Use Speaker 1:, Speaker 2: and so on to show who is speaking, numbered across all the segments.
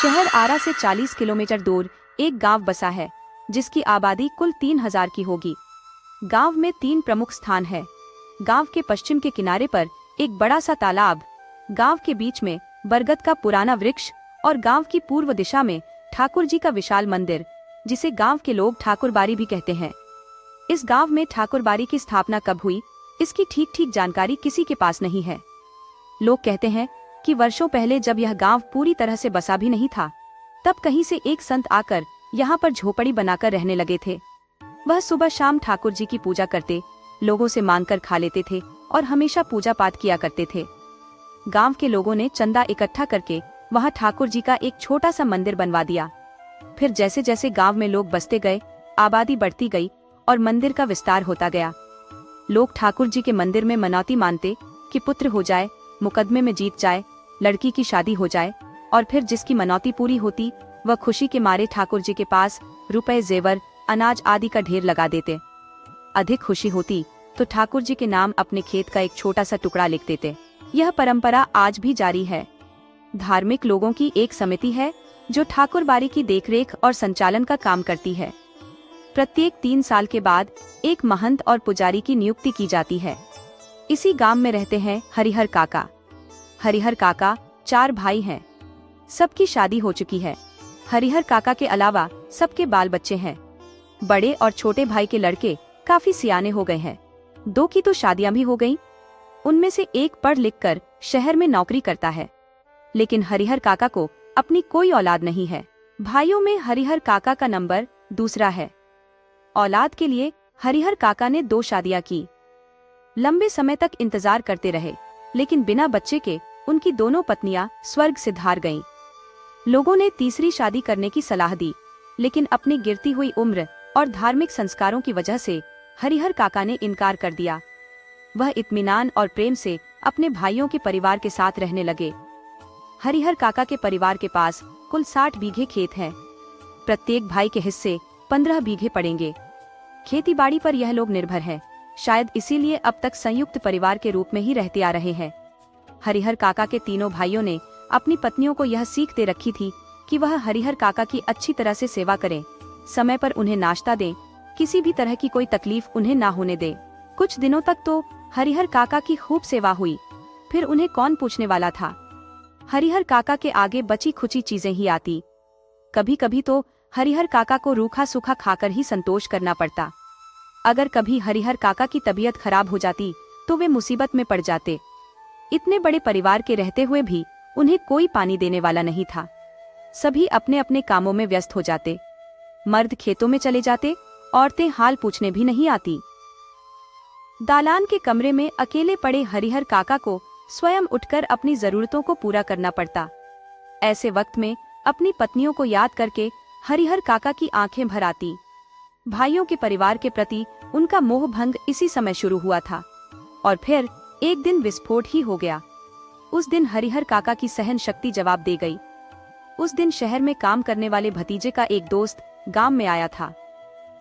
Speaker 1: शहर आरा से 40 किलोमीटर दूर एक गांव बसा है, जिसकी आबादी कुल 3000 की होगी। गांव में 3 प्रमुख स्थान है। गांव के पश्चिम के किनारे पर एक बड़ा सा तालाब, गांव के बीच में बरगद का पुराना वृक्ष और गांव की पूर्व दिशा में ठाकुर जी का विशाल मंदिर, जिसे गांव के लोग ठाकुरबाड़ी भी कहते हैं। इस गांव में ठाकुरबाड़ी की स्थापना कब हुई, इसकी ठीक ठीक जानकारी किसी के पास नहीं है। लोग कहते हैं कि वर्षों पहले जब यह गांव पूरी तरह से बसा भी नहीं था, तब कहीं से एक संत आकर यहाँ पर झोपड़ी बनाकर रहने लगे थे। वह सुबह शाम ठाकुर जी की पूजा करते, लोगों से मांगकर खा लेते थे और हमेशा पूजा पाठ किया करते थे। गांव के लोगों ने चंदा इकट्ठा करके वहां ठाकुर जी का एक छोटा सा मंदिर बनवा दिया। फिर जैसे जैसे गांव में लोग बसते गए, आबादी बढ़ती गई और मंदिर का विस्तार होता गया। लोग ठाकुर जी के मंदिर में मनौती मानते कि पुत्र हो जाए, मुकदमे में जीत जाए, लड़की की शादी हो जाए, और फिर जिसकी मनौती पूरी होती वह खुशी के मारे ठाकुर जी के पास रुपए, जेवर, अनाज आदि का ढेर लगा देते। अधिक खुशी होती तो ठाकुर जी के नाम अपने खेत का एक छोटा सा टुकड़ा लिख देते। यह परंपरा आज भी जारी है। धार्मिक लोगों की एक समिति है जो ठाकुरबाड़ी की देखरेख और संचालन का काम करती है। प्रत्येक 3 साल के बाद एक महंत और पुजारी की नियुक्ति की जाती है। इसी गांव में रहते हैं हरिहर काका। हरिहर काका 4 भाई हैं। सबकी शादी हो चुकी है। हरिहर काका के अलावा सबके बाल बच्चे हैं। बड़े और छोटे भाई के लड़के काफी सियाने हो गए हैं। 2 की तो शादियां भी हो गईं। उनमें से एक पढ़ लिख कर शहर में नौकरी करता है, लेकिन हरिहर काका को अपनी कोई औलाद नहीं है। भाइयों में हरिहर काका का नंबर दूसरा है। औलाद के लिए हरिहर काका ने 2 शादियां की। लंबे समय तक इंतजार करते रहे, लेकिन बिना बच्चे के उनकी दोनों पत्नियां स्वर्ग से धार गईं। लोगों ने तीसरी शादी करने की सलाह दी, लेकिन अपनी गिरती हुई उम्र और धार्मिक संस्कारों की वजह से हरिहर काका ने इनकार कर दिया। वह इत्मीनान और प्रेम से अपने भाइयों के परिवार के साथ रहने लगे। हरिहर काका के परिवार के पास कुल 60 बीघे खेत हैं। प्रत्येक भाई के हिस्से 15 बीघे पड़ेंगे। खेतीबाड़ी पर यह लोग निर्भर हैं। शायद इसीलिए अब तक संयुक्त परिवार के रूप में ही रहते आ रहे हैं। हरिहर काका के तीनों भाइयों ने अपनी पत्नियों को यह सीख दे रखी थी कि वह हरिहर काका की अच्छी तरह से सेवा करें, समय पर उन्हें नाश्ता दें, किसी भी तरह की कोई तकलीफ उन्हें ना होने दें। कुछ दिनों तक तो हरिहर काका की खूब सेवा हुई, फिर उन्हें कौन पूछने वाला था। हरिहर काका के आगे बची खुची चीजें ही आती। कभी कभी तो हरिहर काका को रूखा सूखा खाकर ही संतोष करना पड़ता। अगर कभी हरिहर काका की तबीयत खराब हो जाती तो वे मुसीबत में पड़ जाते। इतने बड़े परिवार के रहते हुए भी उन्हें कोई पानी देने वाला नहीं था। सभी अपने अपने कामों में व्यस्त हो जाते। मर्द खेतों में चले जाते, औरतें हाल पूछने भी नहीं आती। दालान के कमरे में अकेले पड़े हरिहर काका को स्वयं उठकर अपनी जरूरतों को पूरा करना पड़ता। ऐसे वक्त में अपनी पत्नियों को याद करके हरिहर काका की आंखें भर आती। भाइयों के परिवार के प्रति उनका मोह भंग इसी समय शुरू हुआ था, और फिर एक दिन विस्फोट ही हो गया। उस दिन हरिहर काका की सहन शक्ति जवाब दे गई। उस दिन शहर में काम करने वाले भतीजे का एक दोस्त गांव में आया था।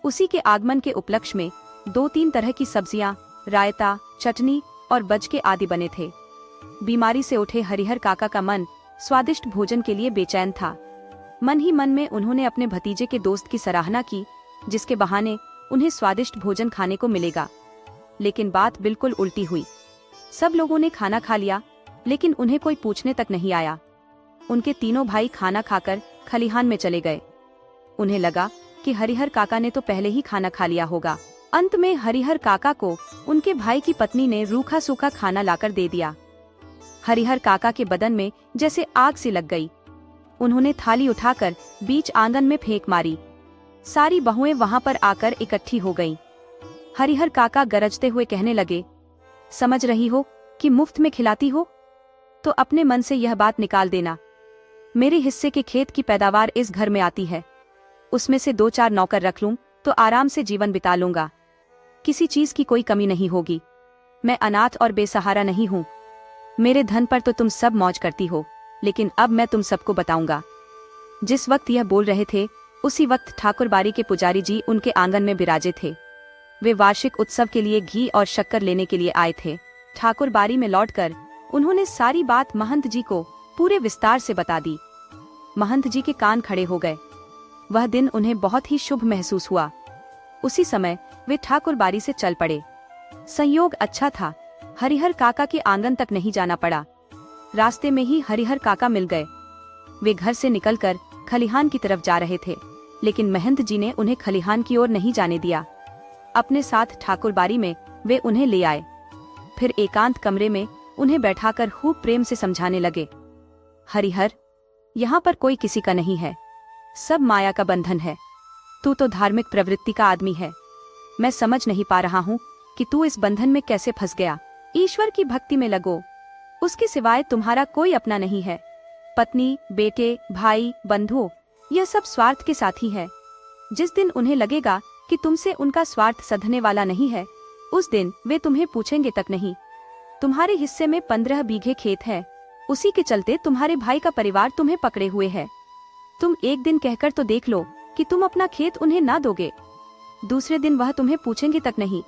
Speaker 1: उसी के आगमन के उपलक्ष्य में 2-3 तरह की सब्जियां, रायता, चटनी और बजके आदि बने थे। बीमारी से उठे हरिहर काका का मन स्वादिष्ट भोजन के लिए बेचैन था। मन ही मन में उन्होंने अपने भतीजे के दोस्त की सराहना की, जिसके बहाने उन्हें स्वादिष्ट भोजन खाने को मिलेगा। लेकिन बात बिल्कुल उल्टी हुई। सब लोगों ने खाना खा लिया, लेकिन उन्हें कोई पूछने तक नहीं आया। उनके तीनों भाई खाना खाकर खलिहान में चले गए। उन्हें लगा कि हरिहर काका ने तो पहले ही खाना खा लिया होगा। अंत में हरिहर काका को उनके भाई की पत्नी ने रूखा सूखा खाना लाकर दे दिया। हरिहर काका के बदन में जैसे आग सी लग गई। उन्होंने थाली उठाकर बीच आंगन में फेंक मारी। सारी बहुएं वहां पर आकर इकट्ठी हो गईं। हरिहर काका गरजते हुए कहने लगे, समझ रही हो कि मुफ्त में खिलाती हो? तो अपने मन से यह बात निकाल देना। मेरे हिस्से के खेत की पैदावार इस घर में आती है। उसमें से 2-4 नौकर रख लूं तो आराम से जीवन बिता लूंगा। किसी चीज की कोई कमी नहीं होगी। मैं अनाथ और बेसहारा नहीं हूँ। मेरे धन पर तो तुम सब मौज करती हो, लेकिन अब मैं तुम सबको बताऊंगा। जिस वक्त यह बोल रहे थे, उसी वक्त ठाकुरबाड़ी के पुजारी जी उनके आंगन में बिराजे थे। वे वार्षिक उत्सव के लिए घी और शक्कर लेने के लिए आए थे। ठाकुरबाड़ी में लौटकर उन्होंने सारी बात महंत जी को पूरे विस्तार से बता दी। महंत जी के कान खड़े हो गए। वह दिन उन्हें बहुत ही शुभ महसूस हुआ। उसी समय वे ठाकुर बारी से चल पड़े। संयोग अच्छा था, हरिहर काका के आंगन तक नहीं जाना पड़ा। रास्ते में ही हरिहर काका मिल गए। वे घर से निकलकर खलिहान की तरफ जा रहे थे, लेकिन महंत जी ने उन्हें खलिहान की ओर नहीं जाने दिया। अपने साथ ठाकुर बारी में वे उन्हें ले आए। फिर एकांत कमरे में उन्हें बैठाकर खूब प्रेम से समझाने लगे, हरिहर, यहाँ पर कोई किसी का नहीं है, सब माया का बंधन है। तू तो धार्मिक प्रवृत्ति का आदमी है। मैं समझ नहीं पा रहा हूँ कि तू इस बंधन में कैसे फंस गया। ईश्वर की भक्ति में लगो, उसके सिवाय तुम्हारा कोई अपना नहीं है। पत्नी, बेटे, भाई, बंधु, यह सब स्वार्थ के साथी है। जिस दिन उन्हें लगेगा कि तुमसे उनका स्वार्थ सधने वाला नहीं है, उस दिन वे तुम्हें पूछेंगे तक नहीं। तुम्हारे हिस्से में 15 बीघे खेत है, उसी के चलते तुम्हारे भाई का परिवार तुम्हें पकड़े हुए है। तुम एक दिन कहकर तो देख लो कि तुम अपना खेत उन्हें ना दोगे, दूसरे दिन वह तुम्हें पूछेंगे तक नहीं।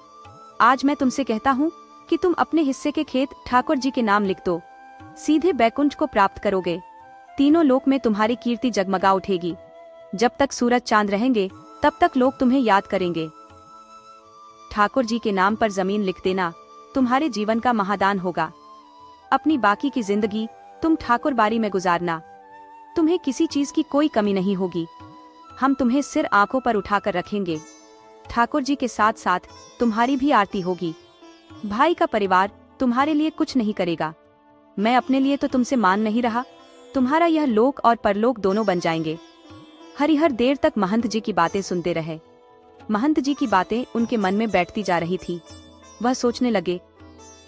Speaker 1: आज मैं तुमसे कहता हूँ कि तुम अपने हिस्से के खेत ठाकुर जी के नाम लिख दो, सीधे बैकुंठ को प्राप्त करोगे। तीनों लोक में तुम्हारी कीर्ति जगमगा उठेगी। जब तक सूरज चांद रहेंगे तब तक लोग तुम्हें याद करेंगे। ठाकुर जी के नाम पर जमीन लिख देना तुम्हारे जीवन का महादान होगा। अपनी बाकी की जिंदगी तुम ठाकुर बारी में गुजारना। तुम्हें किसी चीज की कोई कमी नहीं होगी। हम तुम्हें सिर आंखों पर उठाकर रखेंगे। ठाकुर जी के साथ साथ तुम्हारी भी आरती होगी। भाई का परिवार तुम्हारे लिए कुछ नहीं करेगा। मैं अपने लिए तो तुमसे मान नहीं रहा, तुम्हारा यह लोक और परलोक दोनों बन जाएंगे। हरिहर देर तक महंत जी की बातें सुनते रहे। महंत जी की बातें उनके मन में बैठती जा रही थी। वह सोचने लगे,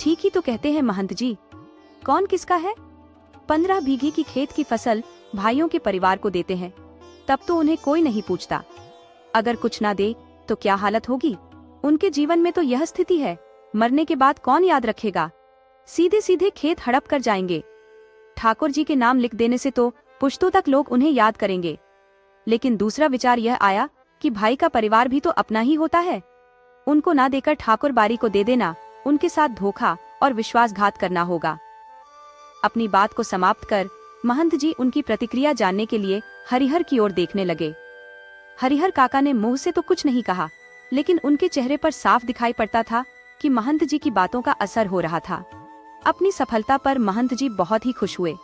Speaker 1: ठीक ही तो कहते हैं महंत जी, कौन किसका है। 15 बीघे की खेत की फसल भाइयों के परिवार को देते हैं, तब तो उन्हें कोई नहीं पूछता। अगर कुछ ना दे तो क्या हालत होगी। उनके जीवन में तो यह स्थिति है, मरने के बाद कौन याद रखेगा। सीधे सीधे खेत हड़प कर जाएंगे। ठाकुर जी के नाम लिख देने से तो पुश्तों तक लोग उन्हें याद करेंगे। लेकिन दूसरा विचार यह आया कि भाई का परिवार भी तो अपना ही होता है। उनको ना देकर ठाकुर बारी को दे देना उनके साथ धोखा और विश्वासघात करना होगा। अपनी बात को समाप्त कर महंत जी उनकी प्रतिक्रिया जानने के लिए हरिहर की ओर देखने लगे। हरिहर काका ने मुंह से तो कुछ नहीं कहा, लेकिन उनके चेहरे पर साफ दिखाई पड़ता था कि महंत जी की बातों का असर हो रहा था। अपनी सफलता पर महंत जी बहुत ही खुश हुए।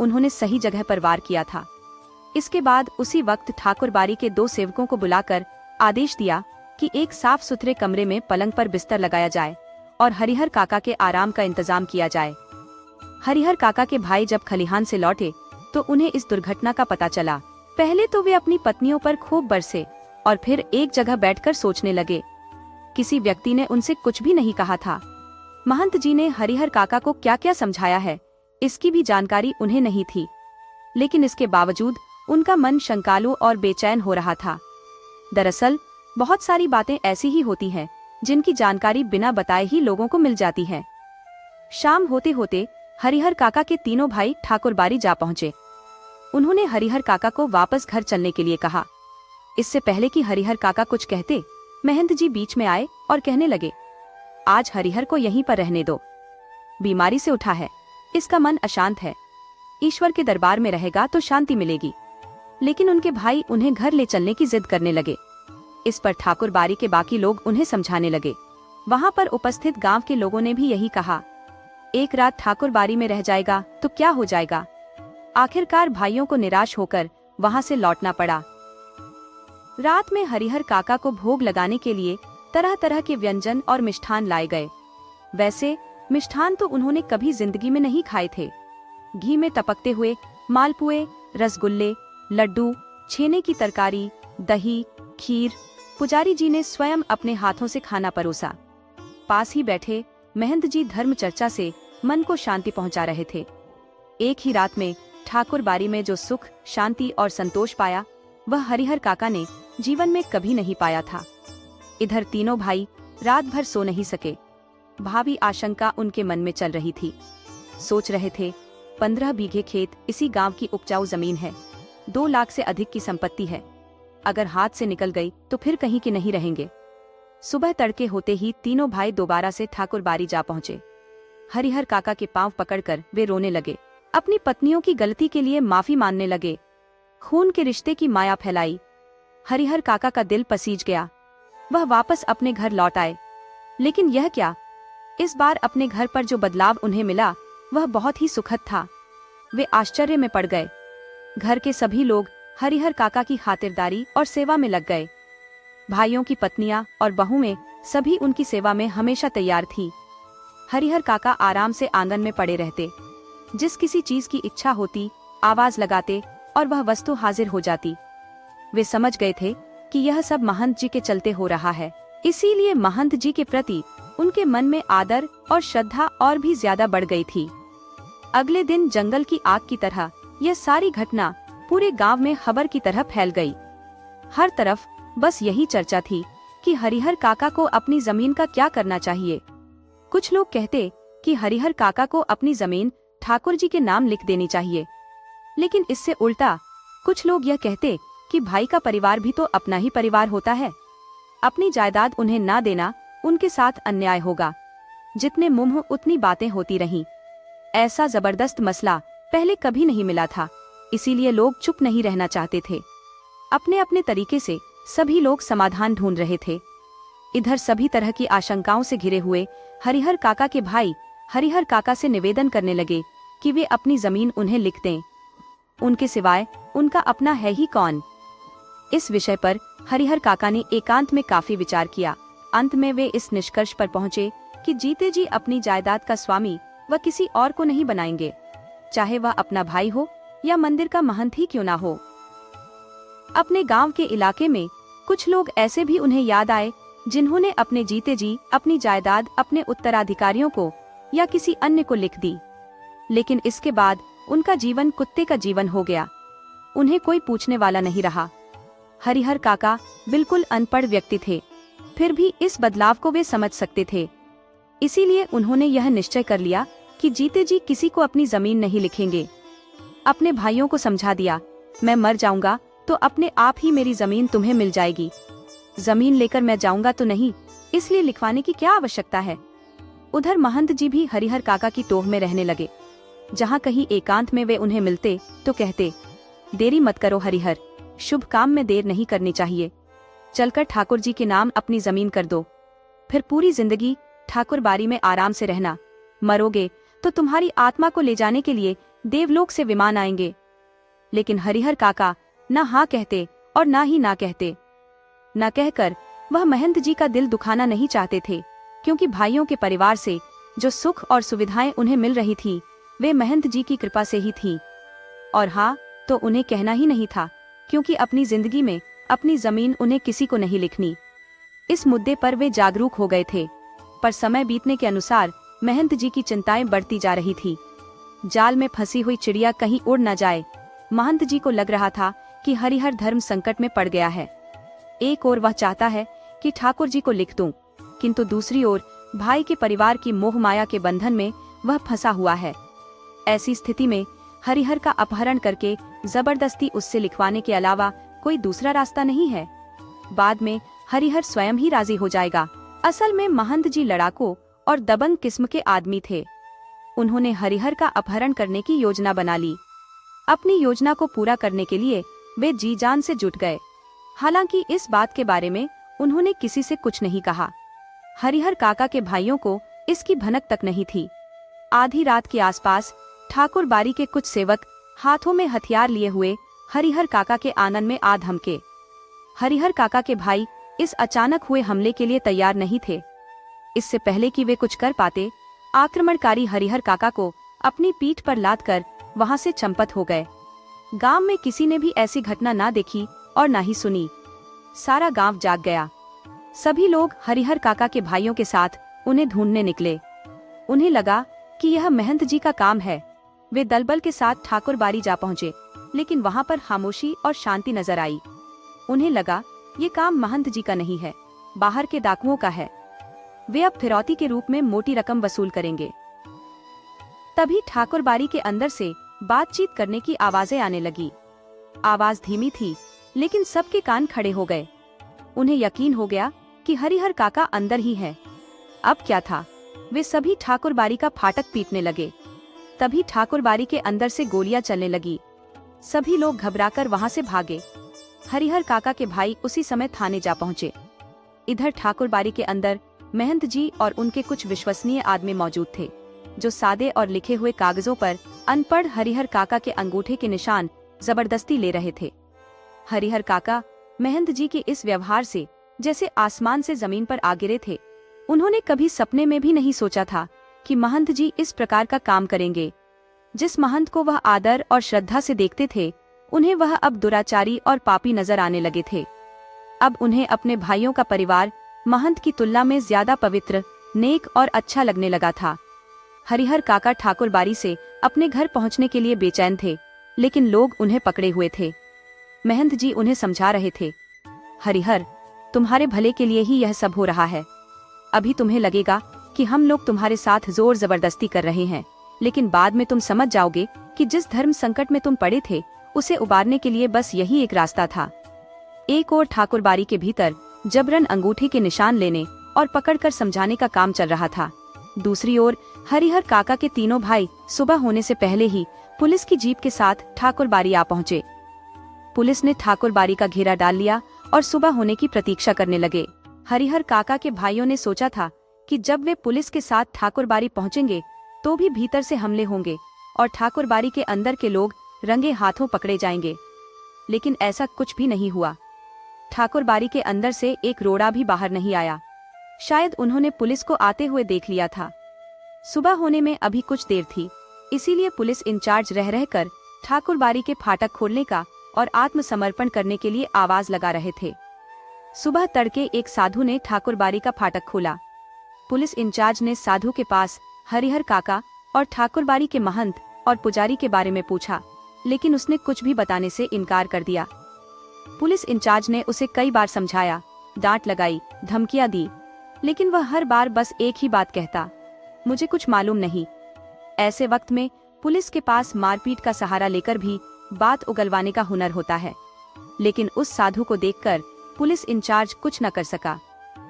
Speaker 1: उन्होंने सही जगह पर वार किया था। इसके बाद उसी वक्त ठाकुर बारी के 2 सेवकों को बुलाकर आदेश दिया कि एक साफ सुथरे कमरे में पलंग पर बिस्तर लगाया जाए और हरिहर काका के आराम का इंतजाम किया जाए। हरिहर काका के भाई जब खलिहान से लौटे तो उन्हें इस दुर्घटना का पता चला। पहले तो वे अपनी पत्नियों पर खूब बरसे और फिर एक जगह बैठकर सोचने लगे। किसी व्यक्ति ने उनसे कुछ भी नहीं कहा था। महंत जी ने हरिहर काका को क्या क्या समझाया है, इसकी भी जानकारी उन्हें नहीं थी, लेकिन इसके बावजूद उनका मन शंकालु और बेचैन हो रहा था। दरअसल बहुत सारी बातें ऐसी ही होती हैं जिनकी जानकारी बिना बताए ही लोगों को मिल जाती है। शाम होते होते हरिहर काका के तीनों भाई ठाकुर बारी जा पहुंचे। उन्होंने हरिहर काका को वापस घर चलने के लिए कहा। इससे पहले कि हरिहर काका कुछ कहते, महंत जी बीच में आए और कहने लगे, आज हरिहर को यहीं पर रहने दो। बीमारी से उठा है, इसका मन अशांत है। ईश्वर के दरबार में रहेगा तो शांति मिलेगी। लेकिन उनके भाई उन्हें घर ले चलने की जिद करने लगे। इस पर ठाकुर बारी के बाकी लोग उन्हें समझाने लगे। वहाँ पर उपस्थित गांव के लोगों ने भी यही कहा, एक रात ठाकुर बारी में रह जाएगा तो क्या हो जाएगा। आखिरकार भाइयों को निराश होकर वहाँ से लौटना पड़ा। रात में हरिहर काका को भोग लगाने के लिए तरह तरह के व्यंजन और मिष्ठान लाए गए। वैसे मिष्ठान तो उन्होंने कभी जिंदगी में नहीं खाए थे। घी में टपकते हुए मालपुए, रसगुल्ले, लड्डू, छेने की तरकारी, दही, खीर पुजारी जी ने स्वयं अपने हाथों से खाना परोसा। पास ही बैठे महंत जी धर्म चर्चा से मन को शांति पहुंचा रहे थे। एक ही रात में ठाकुर बारी में जो सुख, शांति और संतोष पाया, वह हरिहर काका ने जीवन में कभी नहीं पाया था। इधर तीनों भाई रात भर सो नहीं सके। भावी आशंका उनके मन में चल रही थी। सोच रहे थे, 15 बीघे खेत इसी गांव की उपजाऊ जमीन है, 2 लाख से अधिक की संपत्ति है। अगर हाथ से निकल गई तो फिर कहीं के नहीं रहेंगे। सुबह तड़के होते ही तीनों भाई दोबारा से ठाकुर बारी जा पहुंचे। हरिहर काका के पांव पकड़कर वे रोने लगे। अपनी पत्नियों की गलती के लिए माफी मांगने लगे। खून के रिश्ते की माया फैलाई। हरिहर काका का दिल पसीज गया। वह वापस अपने घर लौट आए। लेकिन यह क्या? इस बार अपने घर पर जो बदलाव उन्हें मिला वह बहुत ही सुखद था। वे आश्चर्य में पड़ गए। घर के सभी लोग हरिहर काका की खातिरदारी और सेवा में लग गए। भाइयों की पत्नियां और बहुएं सभी उनकी सेवा में हमेशा तैयार थी। हरिहर काका आराम से आंगन में पड़े रहते। जिस किसी चीज की इच्छा होती आवाज लगाते और वह वस्तु हाजिर हो जाती। वे समझ गए थे कि यह सब महंत जी के चलते हो रहा है, इसीलिए महंत जी के प्रति उनके मन में आदर और श्रद्धा और भी ज्यादा बढ़ गई थी। अगले दिन जंगल की आग की तरह यह सारी घटना पूरे गांव में खबर की तरह फैल गई। हर तरफ बस यही चर्चा थी कि हरिहर काका को अपनी जमीन का क्या करना चाहिए। कुछ लोग कहते कि हरिहर काका को अपनी जमीन ठाकुर जी के नाम लिख देनी चाहिए, लेकिन इससे उल्टा कुछ लोग यह कहते कि भाई का परिवार भी तो अपना ही परिवार होता है, अपनी जायदाद उन्हें ना देना उनके साथ अन्याय होगा। जितने मुंह उतनी बातें होती रहीं। ऐसा जबरदस्त मसला पहले कभी नहीं मिला था, इसीलिए लोग चुप नहीं रहना चाहते थे। अपने अपने तरीके से सभी लोग समाधान ढूंढ रहे थे। इधर सभी तरह की आशंकाओं से घिरे हुए हरिहर काका के भाई हरिहर काका से निवेदन करने लगे कि वे अपनी जमीन उन्हें लिख दें। उनके सिवाय उनका अपना है ही कौन। इस विषय पर हरिहर काका ने एकांत में काफी विचार किया। अंत में वे इस निष्कर्ष पर पहुंचे कि जीते जी अपनी जायदाद का स्वामी वह किसी और को नहीं बनाएंगे, चाहे वह अपना भाई हो या मंदिर का महंत ही क्यों ना हो। अपने गांव के इलाके में कुछ लोग ऐसे भी उन्हें याद आए जिन्होंने अपने जीते जी अपनी जायदाद अपने उत्तराधिकारियों को या किसी अन्य को लिख दी, लेकिन इसके बाद उनका जीवन कुत्ते का जीवन हो गया। उन्हें कोई पूछने वाला नहीं रहा। हरिहर काका बिल्कुल अनपढ़ व्यक्ति थे, फिर भी इस बदलाव को वे समझ सकते थे। इसीलिए उन्होंने यह निश्चय कर लिया कि जीते जी किसी को अपनी जमीन नहीं लिखेंगे। अपने भाइयों को समझा दिया, मैं मर जाऊंगा तो अपने आप ही मेरी जमीन तुम्हें मिल जाएगी। जमीन लेकर मैं जाऊंगा तो नहीं, इसलिए लिखवाने की क्या आवश्यकता है। उधर महंत जी भी हरिहर काका की टोह में रहने लगे। जहाँ कहीं एकांत में वे उन्हें मिलते तो कहते, देरी मत करो हरिहर, शुभ काम में देर नहीं करनी चाहिए। चलकर ठाकुर जी के नाम अपनी जमीन कर दो, फिर पूरी जिंदगी ठाकुर बारी में आराम से रहना। मरोगे तो तुम्हारी आत्मा को ले जाने के लिए देवलोक से विमान आएंगे। लेकिन हरिहर काका न हाँ कहते और ना ही ना कहते। न कहकर वह महंत जी का दिल दुखाना नहीं चाहते थे, क्योंकि भाइयों के परिवार से जो सुख और सुविधाएं उन्हें मिल रही थी वे महंत जी की कृपा से ही थी। और हाँ तो उन्हें कहना ही नहीं था, क्योंकि अपनी जिंदगी में अपनी जमीन उन्हें किसी को नहीं लिखनी। इस मुद्दे पर वे जागरूक हो गए थे, पर समय बीतने के अनुसार महंत जी की चिंताएं बढ़ती जा रही थी। जाल में फंसी हुई चिड़िया कहीं उड़ न जाए। महंत जी को लग रहा था कि हरिहर धर्म संकट में पड़ गया है। एक ओर वह चाहता है कि ठाकुर जी को लिख दूं, किंतु दूसरी ओर भाई के परिवार की मोह माया के बंधन में वह फंसा हुआ है। ऐसी स्थिति में हरिहर का अपहरण करके जबरदस्ती उससे लिखवाने के अलावा कोई दूसरा रास्ता नहीं है। बाद में हरिहर स्वयं ही राजी हो जाएगा। असल में महंत जी लड़ाकू और दबंग किस्म के आदमी थे। उन्होंने हरिहर का अपहरण करने की योजना बना ली। अपनी योजना को पूरा करने के लिए वे जी जान से जुट गए। हालांकि इस बात के बारे में उन्होंने किसी से कुछ नहीं कहा। हरिहर काका के भाइयों को इसकी भनक तक नहीं थी। आधी रात के आसपास ठाकुर बारी के कुछ सेवक हाथों में हथियार लिए हुए हरिहर काका के आंगन में आ धमके। हरिहर काका के भाई इस अचानक हुए हमले के लिए तैयार नहीं थे। इससे पहले कि वे कुछ कर पाते, आक्रमणकारी हरिहर काका को अपनी पीठ पर लाद कर वहां से चंपत हो गए। गांव में किसी ने भी ऐसी घटना ना देखी और ना ही सुनी। सारा गांव जाग गया। सभी लोग हरिहर काका के भाइयों के साथ उन्हें ढूंढने निकले। उन्हें लगा कि यह महंत जी का काम है। वे दलबल के साथ ठाकुर बारी जा पहुंचे, लेकिन वहां पर खामोशी और शांति नजर आई। उन्हें लगा ये काम महंत जी का नहीं है, बाहर के डाकुओं का है। वे अब फिरौती के रूप में मोटी रकम वसूल करेंगे। तभी ठाकुर बारी के अंदर से बातचीत करने की आवाजें आने लगी। आवाज धीमी थी, लेकिन सबके कान खड़े हो गए। उन्हें यकीन हो गया कि हरिहर काका अंदर ही है। अब क्या था? वे सभी ठाकुर बारी का फाटक पीटने लगे। तभी ठाकुर बारी के अंदर से गोलियां चलने लगी। सभी लोग घबराकर वहां से भागे। हरिहर काका के भाई उसी समय थाने जा पहुंचे। इधर ठाकुरबाड़ी के अंदर महंत जी और उनके कुछ विश्वसनीय आदमी मौजूद थे, जो सादे और लिखे हुए कागजों पर अनपढ़ हरिहर काका के अंगूठे के निशान जबरदस्ती ले रहे थे। हरिहर काका महंत जी के इस व्यवहार से जैसे आसमान से जमीन पर आ गिरे थे। उन्होंने कभी सपने में भी नहीं सोचा था कि महंत जी इस प्रकार का काम करेंगे। जिस महंत को वह आदर और श्रद्धा से देखते थे, उन्हें वह अब दुराचारी और पापी नजर आने लगे थे। अब उन्हें अपने भाइयों का परिवार महंत की तुलना में ज्यादा पवित्र, नेक और अच्छा लगने लगा था। हरिहर काका ठाकुरबाड़ी से अपने घर पहुंचने के लिए बेचैन थे, लेकिन लोग उन्हें पकड़े हुए थे। महंत जी उन्हें समझा रहे थे, हरिहर, तुम्हारे भले के लिए ही यह सब हो रहा है। अभी तुम्हें लगेगा कि हम लोग तुम्हारे साथ जोर जबरदस्ती कर रहे हैं, लेकिन बाद में तुम समझ जाओगे कि जिस धर्म संकट में तुम पड़े थे, उसे उबारने के लिए बस यही एक रास्ता था। एक और ठाकुरबाड़ी के भीतर जबरन अंगूठे के निशान लेने और पकड़कर समझाने का काम चल रहा था। दूसरी ओर हरिहर काका के तीनों भाई सुबह होने से पहले ही पुलिस की जीप के साथ ठाकुरबाड़ी आ पहुंचे। पुलिस ने ठाकुरबाड़ी का घेरा डाल लिया और सुबह होने की प्रतीक्षा करने लगे। हरिहर काका के भाइयों ने सोचा था कि जब वे पुलिस के साथ ठाकुरबाड़ी पहुंचेंगे तो भी भीतर से हमले होंगे और ठाकुरबाड़ी के अंदर के लोग रंगे हाथों पकड़े जाएंगे, लेकिन ऐसा कुछ भी नहीं हुआ। ठाकुरबाड़ी के अंदर से एक रोड़ा भी बाहर नहीं आया। शायद उन्होंने पुलिस को आते हुए देख लिया था। सुबह होने में अभी कुछ देर थी, इसीलिए पुलिस इंचार्ज रह रहकर ठाकुरबाड़ी के फाटक खोलने का और आत्मसमर्पण करने के लिए आवाज लगा रहे थे। सुबह तड़के एक साधु ने ठाकुरबाड़ी का फाटक खोला। पुलिस इंचार्ज ने साधु के पास हरिहर काका और ठाकुरबाड़ी के महंत और पुजारी के बारे में पूछा, लेकिन उसने कुछ भी बताने से इनकार कर दिया। पुलिस इंचार्ज ने उसे कई बार समझाया, डांट लगाई, धमकियां दी, लेकिन वह हर बार बस एक ही बात कहता, मुझे कुछ मालूम नहीं। ऐसे वक्त में पुलिस के पास मारपीट का सहारा लेकर भी बात उगलवाने का हुनर होता है, लेकिन उस साधु को देखकर पुलिस इंचार्ज कुछ न कर सका।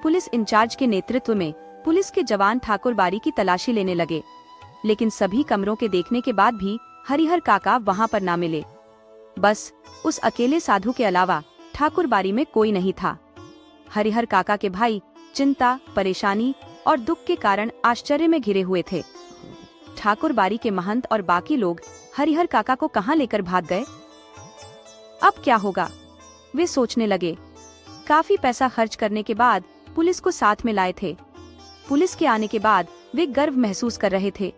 Speaker 1: पुलिस इंचार्ज के नेतृत्व में पुलिस के जवान ठाकुरबाड़ी की तलाशी लेने लगे, लेकिन सभी कमरों के देखने के बाद भी हरिहर काका वहां पर ना मिले। बस उस अकेले साधु के अलावा ठाकुरबाड़ी में कोई नहीं था। हरिहर काका के भाई चिंता, परेशानी और दुख के कारण आश्चर्य में घिरे हुए थे। ठाकुरबाड़ी के महंत और बाकी लोग हरिहर काका को कहां लेकर भाग गए? अब क्या होगा, वे सोचने लगे। काफी पैसा खर्च करने के बाद पुलिस को साथ में लाए थे। पुलिस के आने के बाद वे गर्व महसूस कर रहे थे।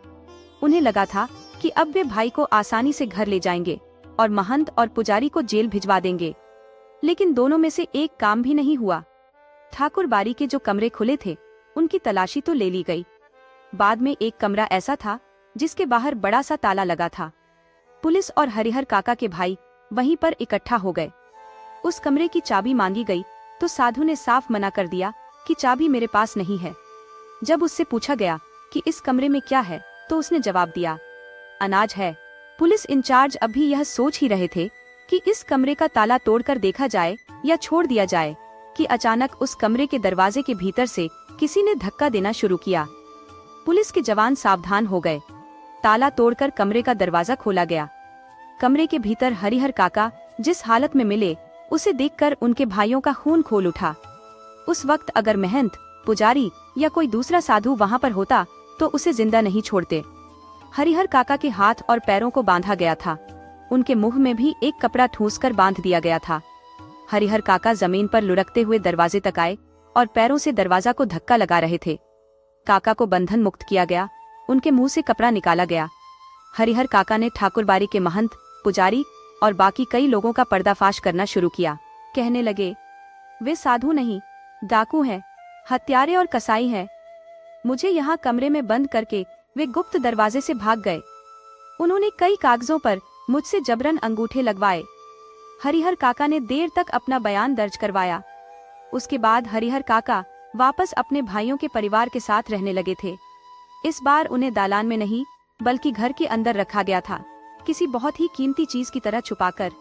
Speaker 1: उन्हें लगा था कि अब वे भाई को आसानी से घर ले जाएंगे और महंत और पुजारी को जेल भिजवा देंगे, लेकिन दोनों में से एक काम भी नहीं हुआ। ठाकुरबाड़ी के जो कमरे खुले थे, उनकी तलाशी तो ले ली गई। बाद में एक कमरा ऐसा था जिसके बाहर बड़ा सा ताला लगा था। पुलिस और हरिहर काका के भाई वहीं पर इकट्ठा हो गए। उस कमरे की चाबी मांगी गई तो साधु ने साफ मना कर दिया कि चाबी मेरे पास नहीं है। जब उससे पूछा गया कि इस कमरे में क्या है, तो उसने जवाब दिया, अनाज है। पुलिस इंचार्ज अभी यह सोच ही रहे थे कि इस कमरे का ताला तोड़कर देखा जाए या छोड़ दिया जाए कि अचानक उस कमरे के दरवाजे के भीतर से किसी ने धक्का देना शुरू किया। पुलिस के जवान सावधान हो गए। ताला तोड़कर कमरे का दरवाजा खोला गया। कमरे के भीतर हरिहर काका जिस हालत में मिले, उसे देखकर उनके भाइयों का खून खोल उठा। उस वक्त अगर महंत, पुजारी या कोई दूसरा साधु वहां पर होता तो उसे जिंदा नहीं छोड़ते। हरिहर काका के हाथ और पैरों को बांधा गया था। उनके मुंह में भी एक कपड़ा ठूंसकर बांध दिया गया था। हरिहर काका जमीन पर लुढ़कते हुए दरवाजे तक आए और पैरों से दरवाजा को धक्का लगा रहे थे। काका को बंधन मुक्त किया गया, उनके मुंह से कपड़ा निकाला गया। हरिहर काका ने ठाकुरबाड़ी के महंत, पुजारी और बाकी कई लोगों का पर्दाफाश करना शुरू किया। कहने लगे, वे साधु नहीं, डाकू हैं, हत्यारे और कसाई हैं। मुझे यहाँ कमरे में बंद करके वे गुप्त दरवाजे से भाग गए। उन्होंने कई कागजों पर मुझसे जबरन अंगूठे लगवाए। हरिहर काका ने देर तक अपना बयान दर्ज करवाया। उसके बाद हरिहर काका वापस अपने भाइयों के परिवार के साथ रहने लगे थे। इस बार उन्हें दालान में नहीं बल्कि घर के अंदर रखा गया था, किसी बहुत ही कीमती चीज की तरह छुपाकर।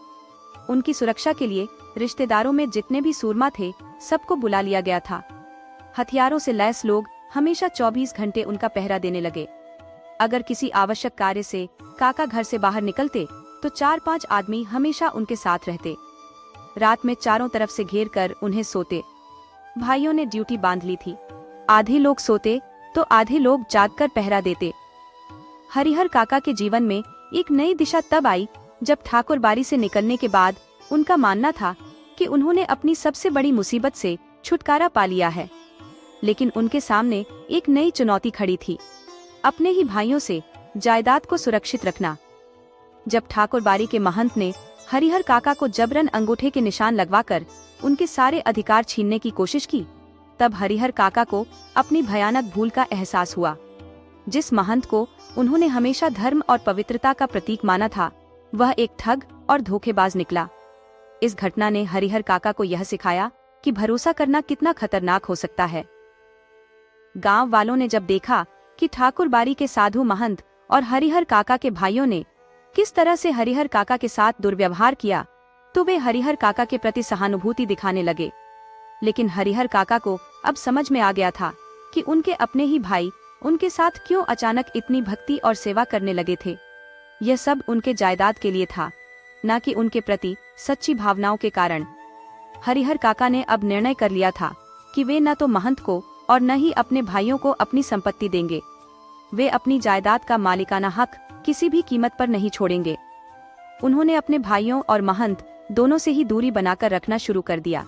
Speaker 1: उनकी सुरक्षा के लिए रिश्तेदारों में जितने भी सूरमा थे, सबको बुला लिया गया था। हथियारों से लैस लोग हमेशा 24 घंटे उनका पहरा देने लगे। अगर किसी आवश्यक कार्य से काका घर से बाहर निकलते तो 4-5 आदमी हमेशा उनके साथ रहते। रात में चारों तरफ से घेर कर उन्हें सोते। भाइयों ने ड्यूटी बांध ली थी। आधे लोग सोते तो आधे लोग जागकर पहरा देते। हरिहर काका के जीवन में एक नई दिशा तब आई जब ठाकुर बाड़ी से निकलने के बाद उनका मानना था कि उन्होंने अपनी सबसे बड़ी मुसीबत से छुटकारा पा लिया है। लेकिन उनके सामने एक नई चुनौती खड़ी थी, अपने ही भाइयों से जायदाद को सुरक्षित रखना। जब ठाकुर बाड़ी के महंत ने हरिहर काका को जबरन अंगूठे के निशान लगवाकर उनके सारे अधिकार छीनने की कोशिश की, तब हरिहर काका को अपनी भयानक भूल का एहसास हुआ। जिस महंत को उन्होंने हमेशा धर्म और पवित्रता का प्रतीक माना था, वह एक ठग और धोखेबाज निकला। इस घटना ने हरिहर काका को यह सिखाया कि भरोसा करना कितना खतरनाक हो सकता है। गांव वालों ने जब देखा कि ठाकुर बाड़ी के साधु महंत और हरिहर काका के भाइयों ने किस तरह से हरिहर काका के साथ दुर्व्यवहार किया, तो वे हरिहर काका के प्रति सहानुभूति दिखाने लगे। लेकिन हरिहर काका को अब समझ में आ गया था कि उनके अपने ही भाई उनके साथ क्यों अचानक इतनी भक्ति और सेवा करने लगे थे। यह सब उनके जायदाद के लिए था, न कि उनके प्रति सच्ची भावनाओं के कारण। हरिहर काका ने अब निर्णय कर लिया था कि वे न तो महंत को और न ही अपने भाइयों को अपनी संपत्ति देंगे। वे अपनी जायदाद का मालिकाना हक किसी भी कीमत पर नहीं छोड़ेंगे। उन्होंने अपने भाइयों और महंत दोनों से ही दूरी बनाकर रखना शुरू कर दिया।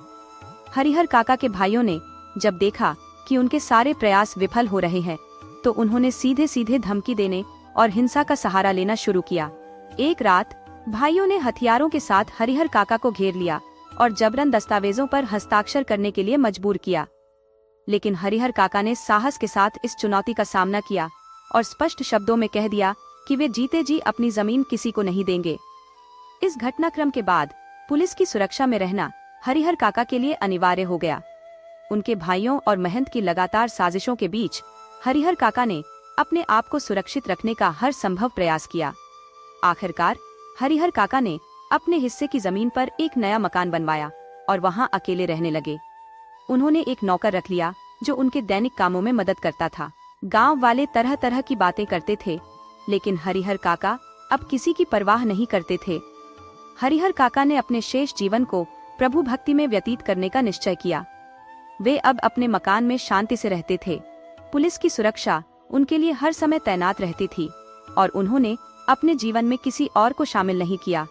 Speaker 1: हरिहर काका के भाइयों ने जब देखा कि उनके सारे प्रयास विफल हो रहे हैं, तो उन्होंने सीधे सीधे धमकी देने और हिंसा का सहारा लेना शुरू किया। एक रात भाइयों ने हथियारों के साथ हरिहर काका को घेर लिया और जबरन दस्तावेजों पर हस्ताक्षर करने के लिए मजबूर किया। लेकिन हरिहर काका ने साहस के साथ इस चुनौती का सामना किया और स्पष्ट शब्दों में कह दिया कि वे जीते जी अपनी जमीन किसी को नहीं देंगे। इस घटनाक्रम के बाद पुलिस की सुरक्षा में रहना हरिहर काका के लिए अनिवार्य हो गया। उनके भाइयों और महंत की लगातार साजिशों के बीच हरिहर काका ने अपने आप को सुरक्षित रखने का हर संभव प्रयास किया। आखिरकार हरिहर काका ने अपने हिस्से की जमीन पर एक नया मकान बनवाया और वहां अकेले रहने लगे। उन्होंने एक नौकर रख लिया जो उनके दैनिक कामों में मदद करता था। गांव वाले तरह तरह की बातें करते थे, लेकिन हरिहर काका अब किसी की परवाह नहीं करते थे। हरिहर काका ने अपने शेष जीवन को प्रभु भक्ति में व्यतीत करने का निश्चय किया। वे अब अपने मकान में शांति से रहते थे। पुलिस की सुरक्षा उनके लिए हर समय तैनात रहती थी और उन्होंने अपने जीवन में किसी और को शामिल नहीं किया।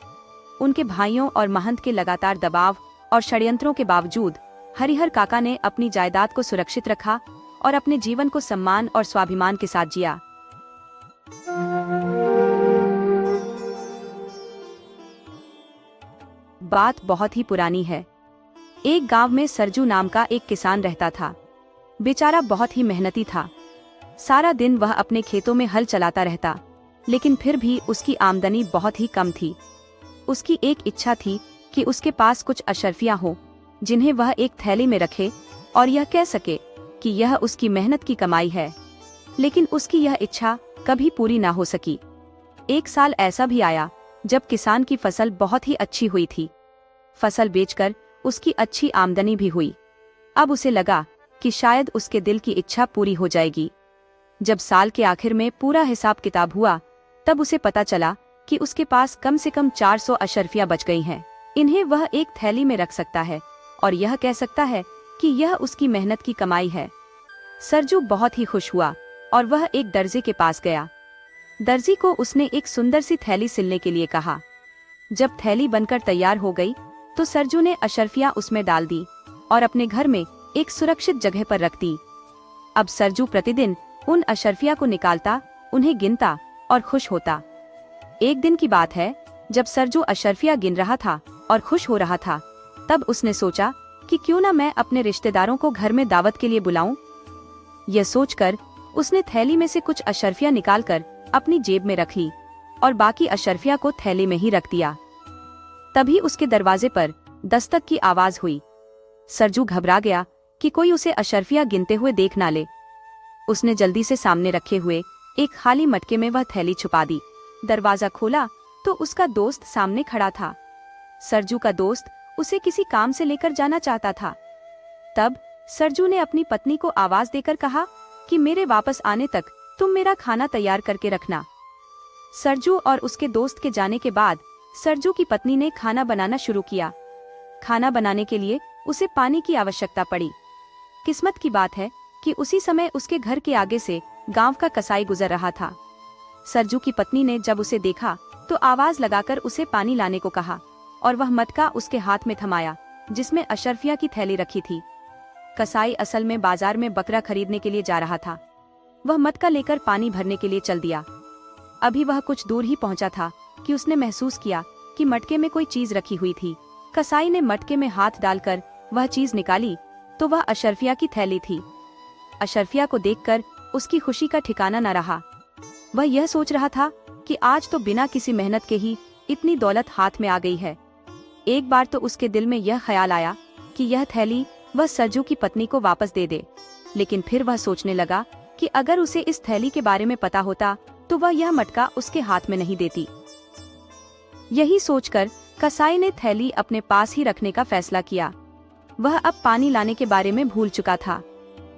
Speaker 1: उनके भाइयों और महंत के लगातार दबाव और षड्यंत्रों के बावजूद हरिहर काका ने अपनी जायदाद को सुरक्षित रखा और अपने जीवन को सम्मान और स्वाभिमान के साथ जिया। बात बहुत ही पुरानी है। एक गांव में सरजू नाम का एक किसान रहता था। बेचारा बहुत ही मेहनती था। सारा दिन वह अपने खेतों में हल चलाता रहता, लेकिन फिर भी उसकी आमदनी बहुत ही कम थी। उसकी एक इच्छा थी कि उसके पास कुछ अशर्फियां हो जिन्हें वह एक थैली में रखे और यह कह सके कि यह उसकी मेहनत की कमाई है। लेकिन उसकी यह इच्छा कभी पूरी ना हो सकी। एक साल ऐसा भी आया जब किसान की फसल बहुत ही अच्छी हुई थी। फसल बेचकर उसकी अच्छी आमदनी भी हुई। अब उसे लगा कि शायद उसके दिल की इच्छा पूरी हो जाएगी। जब साल के आखिर में पूरा हिसाब किताब हुआ, तब उसे पता चला कि उसके पास कम से कम 400 अशर्फियां बच गई हैं। इन्हें वह एक थैली में रख सकता है और यह कह सकता है कि यह उसकी मेहनत की कमाई है। सरजू बहुत ही खुश हुआ और वह एक दर्जी के पास गया। दर्जी को उसने एक सुंदर सी थैली सिलने के लिए कहा। जब थैली बनकर तैयार हो गई, तो सरजू ने अशर्फियां उसमें डाल दी और अपने घर में एक सुरक्षित जगह पर रख दी। अब सरजू प्रतिदिन उन अशर्फियां को निकालता, उन्हें गिनता और खुश होता। एक दिन की बात है, जब सरजू अशर्फियां गिन रहा था और खुश हो रहा था, तब उसने सोचा कि क्यों ना मैं अपने रिश्तेदारों को घर में दावत के लिए बुलाऊं। यह सोचकर उसने थैली में से कुछ अशर्फियां निकालकर अपनी जेब में रख ली और बाकी अशर्फियां को थैली में ही रख दिया। तभी उसके दरवाजे पर दस्तक की आवाज हुई। सरजू घबरा गया कि कोई उसे अशर्फियां गिनते हुए देख ना ले। उसने जल्दी से सामने रखे हुए एक खाली मटके में वह थैली छुपा दी। दरवाजा खोला तो उसका दोस्त सामने खड़ा था। सरजू का दोस्त उसे किसी काम से लेकर जाना चाहता था। तब सरजू ने अपनी पत्नी को आवाज देकर कहा कि मेरे वापस आने तक तुम मेरा खाना तैयार करके रखना। सरजू और उसके दोस्त के जाने के बाद सरजू की पत्नी ने खाना बनाना शुरू किया। खाना बनाने के लिए उसे पानी की आवश्यकता पड़ी। किस्मत की बात है कि उसी समय उसके घर के आगे से गांव का कसाई गुजर रहा था। सरजू की पत्नी ने जब उसे देखा तो आवाज लगाकर उसे पानी लाने को कहा और वह मटका उसके हाथ में थमाया जिसमें अशरफिया की थैली रखी थी। कसाई असल में बाजार में बकरा खरीदने के लिए जा रहा था। वह मटका लेकर पानी भरने के लिए चल दिया। अभी वह कुछ दूर ही पहुंचा था कि उसने महसूस किया कि मटके में कोई चीज रखी हुई थी। कसाई ने मटके में हाथ डालकर वह चीज निकाली तो वह अशरफिया की थैली थी। अशरफिया को देखकर उसकी खुशी का ठिकाना न रहा। वह यह सोच रहा था कि आज तो बिना किसी मेहनत के ही इतनी दौलत हाथ में आ गई है। एक बार तो उसके दिल में यह ख्याल आया कि यह थैली वह सरजू की पत्नी को वापस दे दे, लेकिन फिर वह सोचने लगा कि अगर उसे इस थैली के बारे में पता होता तो वह यह मटका उसके हाथ में नहीं देती। यही सोचकर कसाई ने थैली अपने पास ही रखने का फैसला किया। वह अब पानी लाने के बारे में भूल चुका था।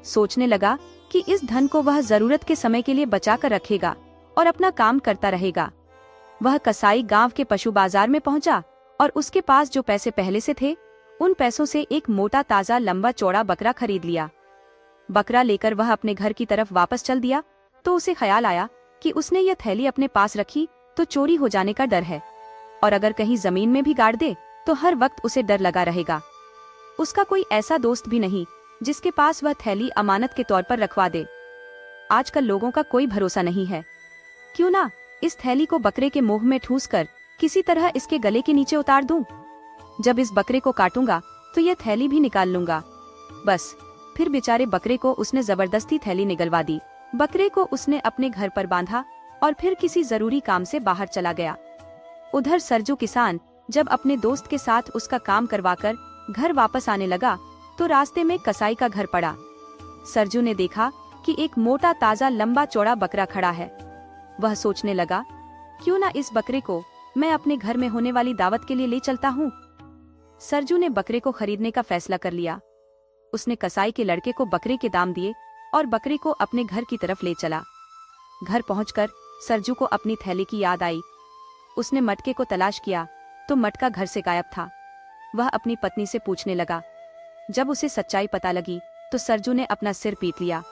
Speaker 1: सोचने लगा कि इस धन को वह जरूरत के समय के लिए बचा कर रखेगा और अपना काम करता रहेगा। वह कसाई गांव के पशु बाजार में पहुंचा और उसके पास जो पैसे पहले से थे उन पैसों से एक मोटा ताजा लंबा चौड़ा बकरा खरीद लिया। बकरा लेकर वह अपने घर की तरफ वापस चल दिया तो उसे ख्याल आया कि उसने यह थैली अपने पास रखी तो चोरी हो जाने का डर है और अगर कहीं जमीन में भी गाड़ दे तो हर वक्त उसे डर लगा रहेगा। उसका कोई ऐसा दोस्त भी नहीं जिसके पास वह थैली अमानत के तौर पर रखवा दे। आजकल लोगों का कोई भरोसा नहीं है। क्यों ना इस थैली को बकरे के मुंह में ठूस कर किसी तरह इसके गले के नीचे उतार दूं। जब इस बकरे को काटूंगा तो यह थैली भी निकाल लूंगा। बस फिर बेचारे बकरे को उसने जबरदस्ती थैली निगलवा दी। बकरे को उसने अपने घर पर बांधा और फिर किसी जरूरी काम से बाहर चला गया। उधर सरजू किसान जब अपने दोस्त के साथ उसका काम करवाकर घर वापस आने लगा तो रास्ते में कसाई का घर पड़ा। सरजू ने देखा कि एक मोटा ताजा लंबा चौड़ा बकरा खड़ा है। वह सोचने लगा, क्यों ना इस बकरे को मैं अपने घर में होने वाली दावत के लिए ले चलता हूँ। सरजू ने बकरे को खरीदने का फैसला कर लिया। उसने कसाई के लड़के को बकरे के दाम दिए और बकरे को अपने घर की तरफ ले चला। घर पहुंचकर सरजू को अपनी थैली की याद आई। उसने मटके को तलाश किया तो मटका घर से गायब था। वह अपनी पत्नी से पूछने लगा। जब उसे सच्चाई पता लगी तो सरजू ने अपना सिर पीट लिया।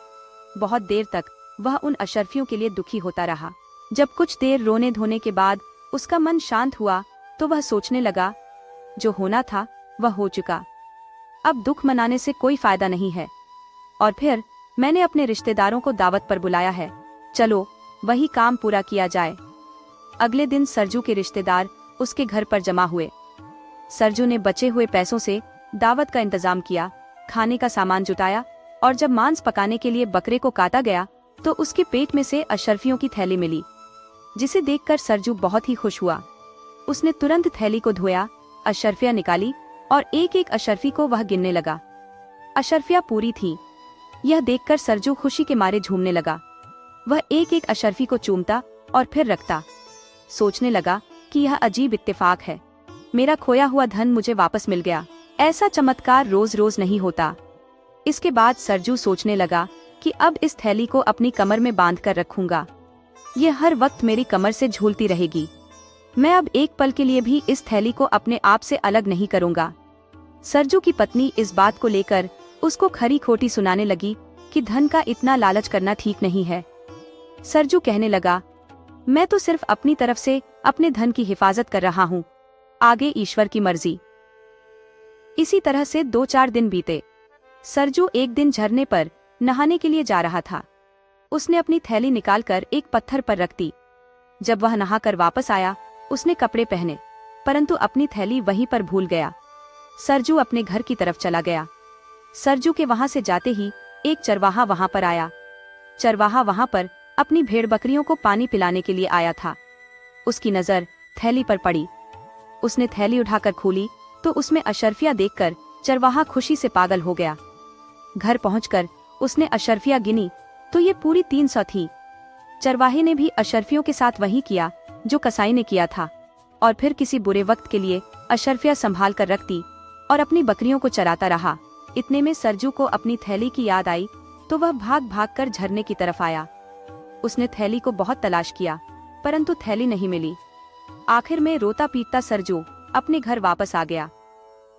Speaker 1: बहुत देर तक वह उन अशरफियों के लिए दुखी होता रहा। जब कुछ देर रोने धोने के बाद उसका मन शांत हुआ तो वह सोचने लगा, जो होना था वह हो चुका। अब दुख मनाने से कोई फायदा नहीं है। और फिर मैंने अपने रिश्तेदारों को दावत पर बुलाया है, चलो वही काम पूरा किया जाए। अगले दिन सरजू के रिश्तेदार उसके घर पर जमा हुए। सरजू ने बचे हुए पैसों से दावत का इंतजाम किया, खाने का सामान जुटाया और जब मांस पकाने के लिए बकरे को काटा गया तो उसके पेट में से अशरफियों की थैली मिली, जिसे देखकर सरजू बहुत ही खुश हुआ। उसने तुरंत थैली को धोया, अशरफियां निकाली और एक एक अशरफी को वह गिनने लगा। अशरफियां पूरी थीं। यह देखकर सरजू खुशी के मारे झूमने लगा। वह एक एक अशरफी को चूमता और फिर रखता। सोचने लगा कि यह अजीब इत्तेफाक है, मेरा खोया हुआ धन मुझे वापस मिल गया। ऐसा चमत्कार रोज रोज नहीं होता। इसके बाद सरजू सोचने लगा कि अब इस थैली को अपनी कमर में बांध कर रखूंगा। यह हर वक्त मेरी कमर से झूलती रहेगी। मैं अब एक पल के लिए भी इस थैली को अपने आप से अलग नहीं करूंगा। सरजू की पत्नी इस बात को लेकर उसको खरी खोटी सुनाने लगी कि धन का इतना लालच करना ठीक नहीं है। सरजू कहने लगा, मैं तो सिर्फ अपनी तरफ से अपने धन की हिफाजत कर रहा हूँ, आगे ईश्वर की मर्जी। इसी तरह से 2-4 दिन बीते। सरजू एक दिन झरने पर नहाने के लिए जा रहा था। उसने अपनी थैली निकालकर एक पत्थर पर रख दी। जब वह नहाकर वापस आया उसने कपड़े पहने, परंतु अपनी थैली वहीं पर भूल गया। सरजू अपने घर की तरफ चला गया। सरजू के वहां से जाते ही एक चरवाहा वहां पर आया। चरवाहा वहां पर अपनी भेड़ बकरियों को पानी पिलाने के लिए आया था। उसकी नजर थैली पर पड़ी। उसने थैली उठाकर खोली तो उसमें अशरफियां देखकर चरवाहा खुशी से पागल हो गया। घर पहुंचकर उसने अशरफियां गिनी तो ये पूरी 300 थी। चरवाहे ने भी अशरफियों के साथ वही किया जो कसाई ने किया था और फिर किसी बुरे वक्त के लिए अशरफियां संभाल कर रख दी और अपनी बकरियों को चराता रहा। इतने में सरजू को अपनी थैली की याद आई तो वह भाग भाग कर झरने की तरफ आया। उसने थैली को बहुत तलाश किया परंतु थैली नहीं मिली। आखिर में रोता पीटता सरजू अपने घर वापस आ गया।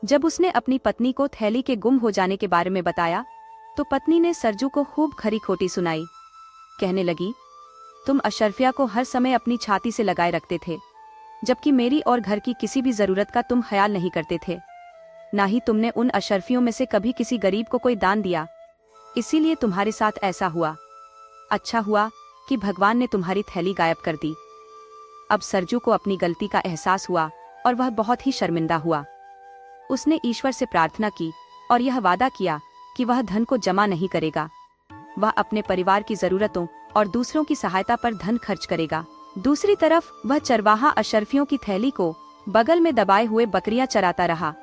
Speaker 1: जब उसने अपनी पत्नी को थैली के गुम हो जाने के बारे में बताया तो पत्नी ने सरजू को खूब खरी खोटी सुनाई। कहने लगी, तुम अशरफिया को हर समय अपनी छाती से लगाए रखते थे, जबकि मेरी और घर की किसी भी जरूरत का तुम ख्याल नहीं करते थे। ना ही तुमने उन अशरफियों में से कभी किसी गरीब को कोई दान दिया, इसीलिए तुम्हारे साथ ऐसा हुआ। अच्छा हुआ कि भगवान ने तुम्हारी थैली गायब कर दी। अब सरजू को अपनी गलती का एहसास हुआ और वह बहुत ही शर्मिंदा हुआ। उसने ईश्वर से प्रार्थना की और यह वादा किया कि वह धन को जमा नहीं करेगा। वह अपने परिवार की जरूरतों और दूसरों की सहायता पर धन खर्च करेगा। दूसरी तरफ वह चरवाहा अशरफियों की थैली को बगल में दबाए हुए बकरियां चराता रहा।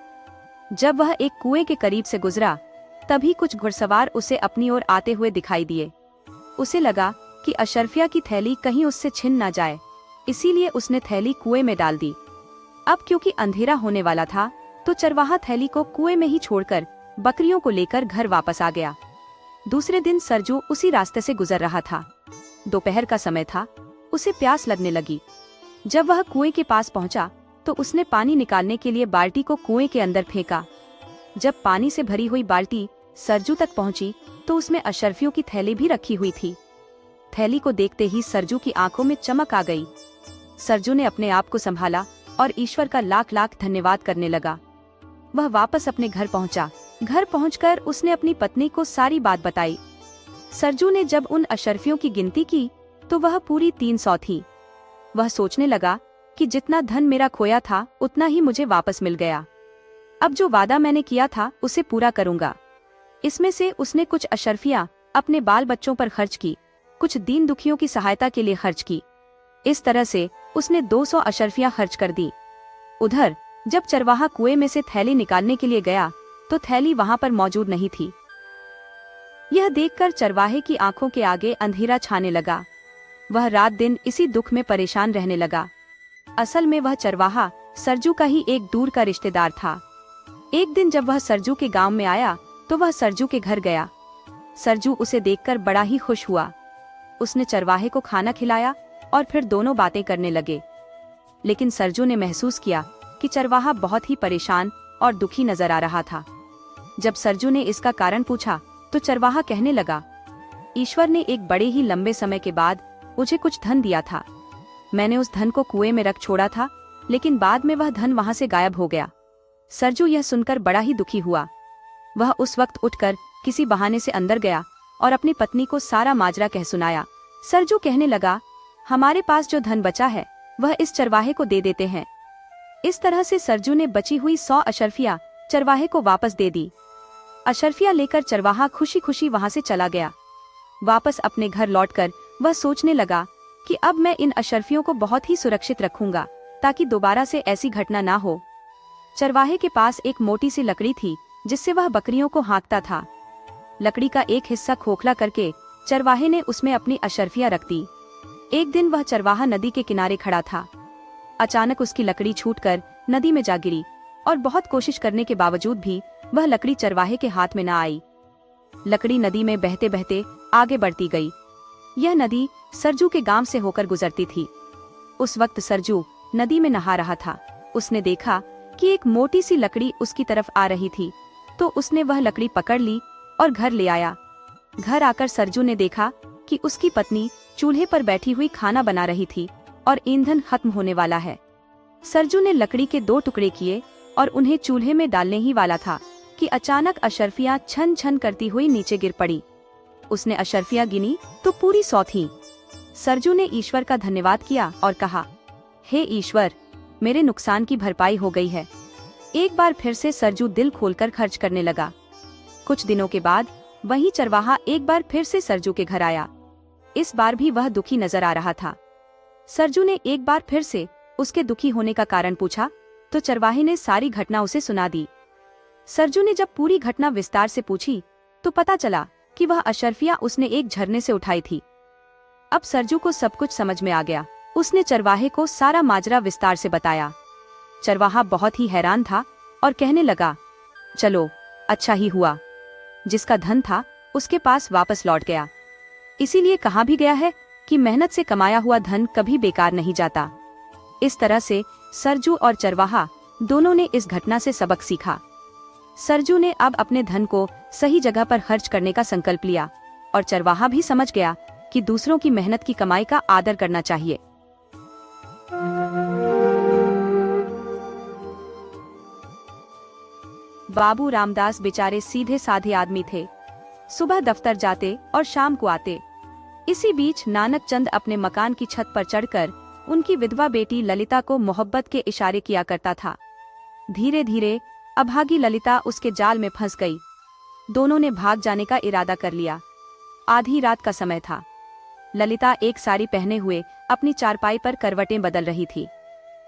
Speaker 1: जब वह एक कुएं के करीब से गुजरा तभी कुछ घुड़सवार उसे अपनी ओर आते हुए दिखाई दिए। उसे लगा कि अशरफिया की थैली कहीं उससे छिन ना जाए, इसीलिए उसने थैली कुएं में डाल दी। अब क्योंकि अंधेरा होने वाला था तो चरवाहा थैली को कुएं में ही छोड़कर बकरियों को लेकर घर वापस आ गया। दूसरे दिन सरजू उसी रास्ते से गुजर रहा था। दोपहर का समय था, उसे प्यास लगने लगी। जब वह कुएं के पास पहुंचा तो उसने पानी निकालने के लिए बाल्टी को कुएं के अंदर फेंका। जब पानी से भरी हुई बाल्टी सरजू तक पहुंची तो उसमें अशरफियों की थैली भी रखी हुई थी। थैली को देखते ही सरजू की आंखों में चमक आ गई। सरजू ने अपने आप को संभाला और ईश्वर का लाख लाख धन्यवाद करने लगा। वह वापस अपने घर पहुंचा। घर पहुंचकर उसने अपनी पत्नी को सारी बात बताई। सरजू ने जब उन अशरफियों की गिनती की तो वह पूरी 300 थी। वह सोचने लगा कि जितना धन मेरा खोया था उतना ही मुझे वापस मिल गया। अब जो वादा मैंने किया था उसे पूरा करूंगा। इसमें से उसने कुछ अशरफियां अपने बाल बच्चों पर खर्च की, कुछ दीन दुखियों की सहायता के लिए खर्च की। इस तरह से उसने 200 अशरफियां खर्च कर दी। उधर जब चरवाहा कुएं में से थैली निकालने के लिए गया तो थैली वहां पर मौजूद नहीं थी। यह देखकर चरवाहे की आंखों के आगे अंधेरा छाने लगा। वह रात दिन इसी दुख में परेशान रहने लगा। असल में वह चरवाहा सरजू का ही एक दूर का रिश्तेदार था। एक दिन जब वह सरजू के गांव में आया तो वह सरजू के घर गया। सरजू उसे देखकर बड़ा ही खुश हुआ। उसने चरवाहे को खाना खिलाया और फिर दोनों बातें करने लगे। लेकिन सरजू ने महसूस किया कि चरवाहा बहुत ही परेशान और दुखी नजर आ रहा था। जब सरजू ने इसका कारण पूछा तो चरवाहा कहने लगा, ईश्वर ने एक बड़े ही लंबे समय के बाद मुझे कुछ धन दिया था। मैंने उस धन को कुएं में रख छोड़ा था, लेकिन बाद में वह धन वहां से गायब हो गया। सरजू यह सुनकर बड़ा ही दुखी हुआ। वह उस वक्त उठकर किसी बहाने से अंदर गया और अपनी पत्नी को सारा माजरा कह सुनाया। सरजू कहने लगा, हमारे पास जो धन बचा है वह इस चरवाहे को दे देते हैं। इस तरह से सरजू ने बची हुई 100 अशरफियां चरवाहे को वापस दे दी। अशरफियां लेकर चरवाहा खुशी खुशी वहां से चला गया। वापस अपने घर लौटकर वह सोचने लगा कि अब मैं इन अशरफियों को बहुत ही सुरक्षित रखूंगा ताकि दोबारा से ऐसी घटना ना हो। चरवाहे के पास एक मोटी सी लकड़ी थी जिससे वह बकरियों को हाँकता था। लकड़ी का एक हिस्सा खोखला करके चरवाहे ने उसमें अपनी अशरफियां रख दी। एक दिन वह चरवाहा नदी के किनारे खड़ा था। अचानक उसकी लकड़ी छूटकर नदी में जा गिरी और बहुत कोशिश करने के बावजूद भी वह लकड़ी चरवाहे के हाथ में न आई। लकड़ी नदी में बहते बहते आगे बढ़ती गई। यह नदी सरजू के गांव से होकर गुजरती थी। उस वक्त सरजू नदी में नहा रहा था। उसने देखा कि एक मोटी सी लकड़ी उसकी तरफ आ रही थी, तो उसने वह लकड़ी पकड़ ली और घर ले आया। घर आकर सरजू ने देखा कि उसकी पत्नी चूल्हे पर बैठी हुई खाना बना रही थी और ईंधन खत्म होने वाला है। सरजू ने लकड़ी के 2 टुकड़े किए और उन्हें चूल्हे में डालने ही वाला था कि अचानक अशरफियां छन छन करती हुई नीचे गिर पड़ी। उसने अशरफियां गिनी तो पूरी 100 थीं। सरजू ने ईश्वर का धन्यवाद किया और कहा, हे ईश्वर, मेरे नुकसान की भरपाई हो गई है। एक बार फिर से सरजू दिल खोलकर खर्च करने लगा। कुछ दिनों के बाद वही चरवाहा एक बार फिर से सरजू के घर आया। इस बार भी वह दुखी नजर आ रहा था। सरजू ने एक बार फिर से उसके दुखी होने का कारण पूछा तो चरवाहे ने सारी घटना उसे सुना दी। सरजू ने जब पूरी घटना विस्तार से पूछी तो पता चला कि वह अशरफियां उसने एक झरने से उठाई थी। अब सरजू को सब कुछ समझ में आ गया। उसने चरवाहे को सारा माजरा विस्तार से बताया। चरवाहा बहुत ही हैरान था और कहने लगा, चलो अच्छा ही हुआ, जिसका धन था उसके पास वापस लौट गया। इसीलिए कहा भी गया है कि मेहनत से कमाया हुआ धन कभी बेकार नहीं जाता। इस तरह से सरजू और चरवाहा दोनों ने इस घटना से सबक सीखा। सरजू ने अब अपने धन को सही जगह पर खर्च करने का संकल्प लिया और चरवाहा भी समझ गया कि दूसरों की मेहनत की कमाई का आदर करना चाहिए। बाबू रामदास बेचारे सीधे साधे आदमी थे। सुबह दफ्तर जाते और शाम को आते। इसी बीच नानक चंद अपने मकान की छत पर चढ़कर उनकी विधवा बेटी ललिता को मोहब्बत के इशारे किया करता था। धीरे धीरे अभागी ललिता उसके जाल में फंस गई। दोनों ने भाग जाने का इरादा कर लिया। आधी रात का समय था। ललिता एक साड़ी पहने हुए अपनी चारपाई पर करवटें बदल रही थी।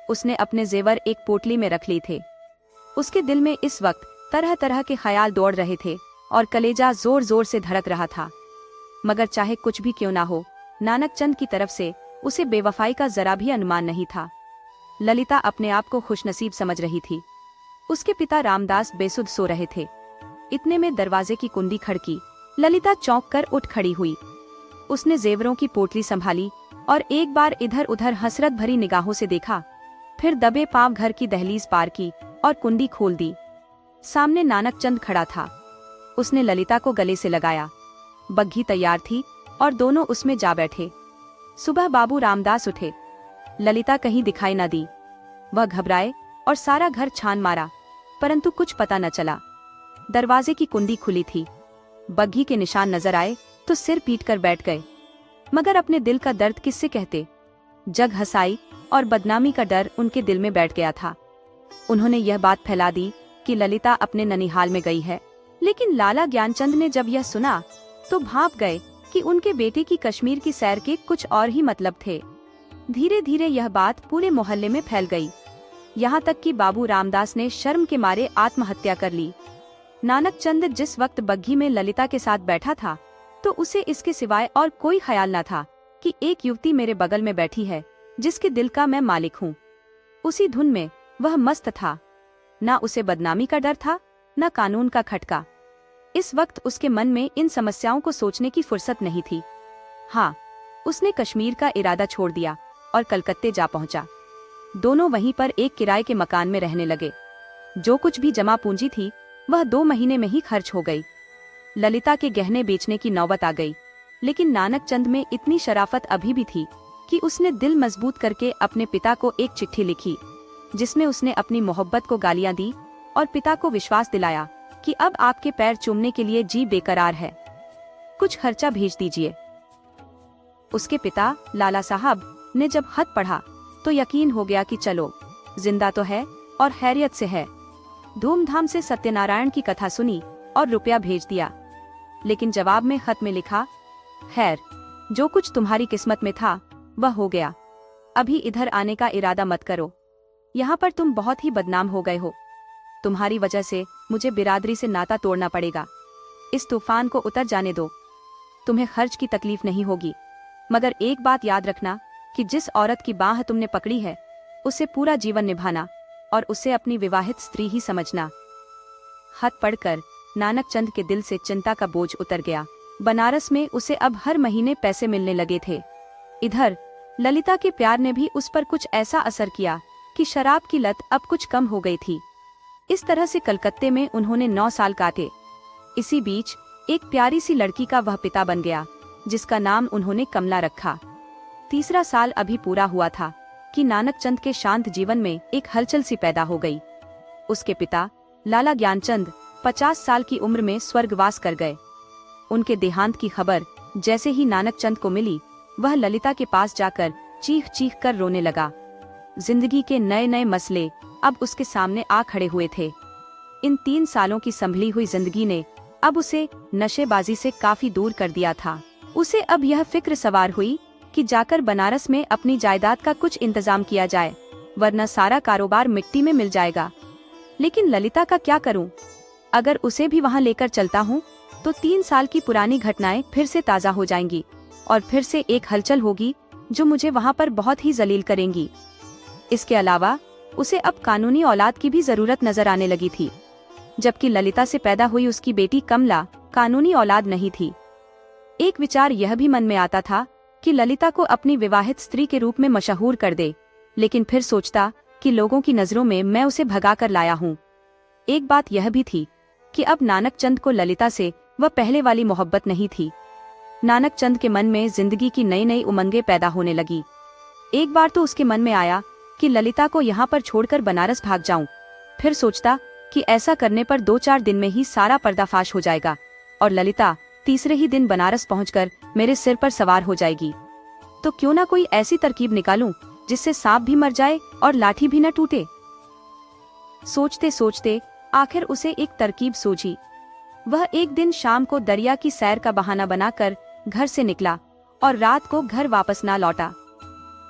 Speaker 1: उसने अपने जेवर एक पोटली में रख ली थे। उसके दिल में इस वक्त तरह तरह के ख्याल दौड़ रहे थे और कलेजा जोर जोर से धड़क रहा था। मगर चाहे कुछ भी क्यों ना हो, नानक चंद की तरफ से उसे बेवफाई का जरा भी अनुमान नहीं था। ललिता अपने आप को खुशनसीब समझ रही थी। उसके पिता रामदास बेसुध सो रहे थे। इतने में दरवाजे की कुंडी खड़की। ललिता चौंक कर उठ खड़ी हुई। उसने जेवरों की पोटली संभाली और एक बार इधर उधर हसरत भरी निगाहों से देखा, फिर दबे पांव घर की दहलीज पार की और कुंडी खोल दी। सामने नानक चंद खड़ा था। उसने ललिता को गले से लगाया। बग्घी तैयार थी और दोनों उसमें जा बैठे। सुबह बाबू रामदास उठे। ललिता कहीं दिखाई न दी। वह घबराए और सारा घर छान मारा, परंतु कुछ पता न चला। दरवाजे की कुंडी खुली थी। बग्घी के निशान नजर आए तो सिर पीट कर बैठ गए। मगर अपने दिल का दर्द किससे कहते। जग हंसाई और बदनामी का डर उनके दिल में बैठ गया था। उन्होंने यह बात फैला दी कि ललिता अपने ननिहाल में गई है। लेकिन लाला ज्ञानचंद ने जब यह सुना तो भाप गए कि उनके बेटे की कश्मीर की सैर के कुछ और ही मतलब थे। धीरे धीरे यह बात पूरे मोहल्ले में फैल गई। यहाँ तक कि बाबू रामदास ने शर्म के मारे आत्महत्या कर ली। नानक चंद जिस वक्त बग्घी में ललिता के साथ बैठा था तो उसे इसके सिवाय और कोई ख्याल न था कि एक युवती मेरे बगल में बैठी है जिसके दिल का मैं मालिक हूँ। उसी धुन में वह मस्त था। न उसे बदनामी का डर था, न कानून का खटका। इस वक्त उसके मन में इन समस्याओं को सोचने की फुर्सत नहीं थी। हाँ, उसने कश्मीर का इरादा छोड़ दिया और कलकत्ते जा पहुंचा। दोनों वहीं पर एक किराए के मकान में रहने लगे। जो कुछ भी जमा पूंजी थी वह 2 महीने में ही खर्च हो गई। ललिता के गहने बेचने की नौबत आ गई, लेकिन नानक चंद में इतनी शराफत अभी भी थी कि उसने दिल मजबूत करके अपने पिता को एक चिट्ठी लिखी, जिसमें उसने अपनी मोहब्बत को गालियां दी और पिता को विश्वास दिलाया कि अब आपके पैर चूमने के लिए जी बेकरार है, कुछ खर्चा भेज दीजिए। उसके पिता लाला साहब ने जब खत पढ़ा तो यकीन हो गया कि चलो, जिंदा तो है और खैरियत से है। धूमधाम से सत्यनारायण की कथा सुनी और रुपया भेज दिया। लेकिन जवाब में खत में लिखा, खैर, जो कुछ तुम्हारी किस्मत में था वह हो गया। अभी इधर आने का इरादा मत करो। यहाँ पर तुम बहुत ही बदनाम हो गए हो। तुम्हारी वजह से मुझे बिरादरी से नाता तोड़ना पड़ेगा। इस तूफान को उतर जाने दो। तुम्हें खर्च की तकलीफ नहीं होगी, मगर एक बात याद रखना कि जिस औरत की बाह तुमने पकड़ी है उसे पूरा जीवन निभाना और उसे अपनी विवाहित स्त्री ही समझना। खत पढ़कर नानक चंद के दिल से चिंता का बोझ उतर गया। बनारस में उसे अब हर महीने पैसे मिलने लगे थे। इधर ललिता के प्यार ने भी उस पर कुछ ऐसा असर किया कि शराब की लत अब कुछ कम हो गई थी। इस तरह से कलकत्ते में उन्होंने 9 साल काटे। इसी बीच एक प्यारी सी लड़की का वह पिता बन गया, जिसका नाम उन्होंने कमला रखा। 3रा साल अभी पूरा हुआ था कि नानक चंद के शांत जीवन में एक हलचल सी पैदा हो गई। उसके पिता लाला ज्ञानचंद 50 साल की उम्र में स्वर्गवास कर गए। उनके देहांत की खबर जैसे ही नानक चंद को मिली, वह ललिता के पास जाकर चीख चीख कर रोने लगा। जिंदगी के नए नए मसले अब उसके सामने आ खड़े हुए थे। इन 3 सालों की संभली हुई जिंदगी ने अब उसे नशेबाजी से काफी दूर कर दिया था। उसे अब यह फिक्र सवार हुई कि जाकर बनारस में अपनी जायदाद का कुछ इंतजाम किया जाए, वरना सारा कारोबार मिट्टी में मिल जाएगा। लेकिन ललिता का क्या करूं? अगर उसे भी वहां लेकर चलता हूं तो 3 साल की पुरानी घटनाएं फिर से ताजा हो जाएंगी और फिर से एक हलचल होगी जो मुझे वहां पर बहुत ही जलील करेंगी। इसके अलावा उसे अब कानूनी औलाद की भी जरूरत नजर आने लगी थी, जबकि ललिता से पैदा हुई उसकी बेटी कमला कानूनी औलाद नहीं थी। एक विचार यह भी मन में आता था कि ललिता को अपनी विवाहित स्त्री के रूप में मशहूर कर दे, लेकिन फिर सोचता कि लोगों की नजरों में मैं उसे भगा कर लाया हूँ। एक बात यह भी थी कि अब नानक चंद को ललिता से वह पहले वाली मोहब्बत नहीं थी। नानक चंद के मन में जिंदगी की नई नई उमंगें पैदा होने लगी। एक बार तो उसके मन में आया कि ललिता को यहाँ पर छोड़कर बनारस भाग जाऊं। फिर सोचता कि ऐसा करने पर 2-4 दिन में ही सारा पर्दाफाश हो जाएगा और ललिता तीसरे ही दिन बनारस पहुंचकर मेरे सिर पर सवार हो जाएगी। तो क्यों ना कोई ऐसी तरकीब निकालूं जिससे सांप भी मर जाए और लाठी भी न टूटे। सोचते सोचते आखिर उसे एक तरकीब सूझी। वह एक दिन शाम को दरिया की सैर का बहाना बनाकर घर से निकला और रात को घर वापस ना लौटा।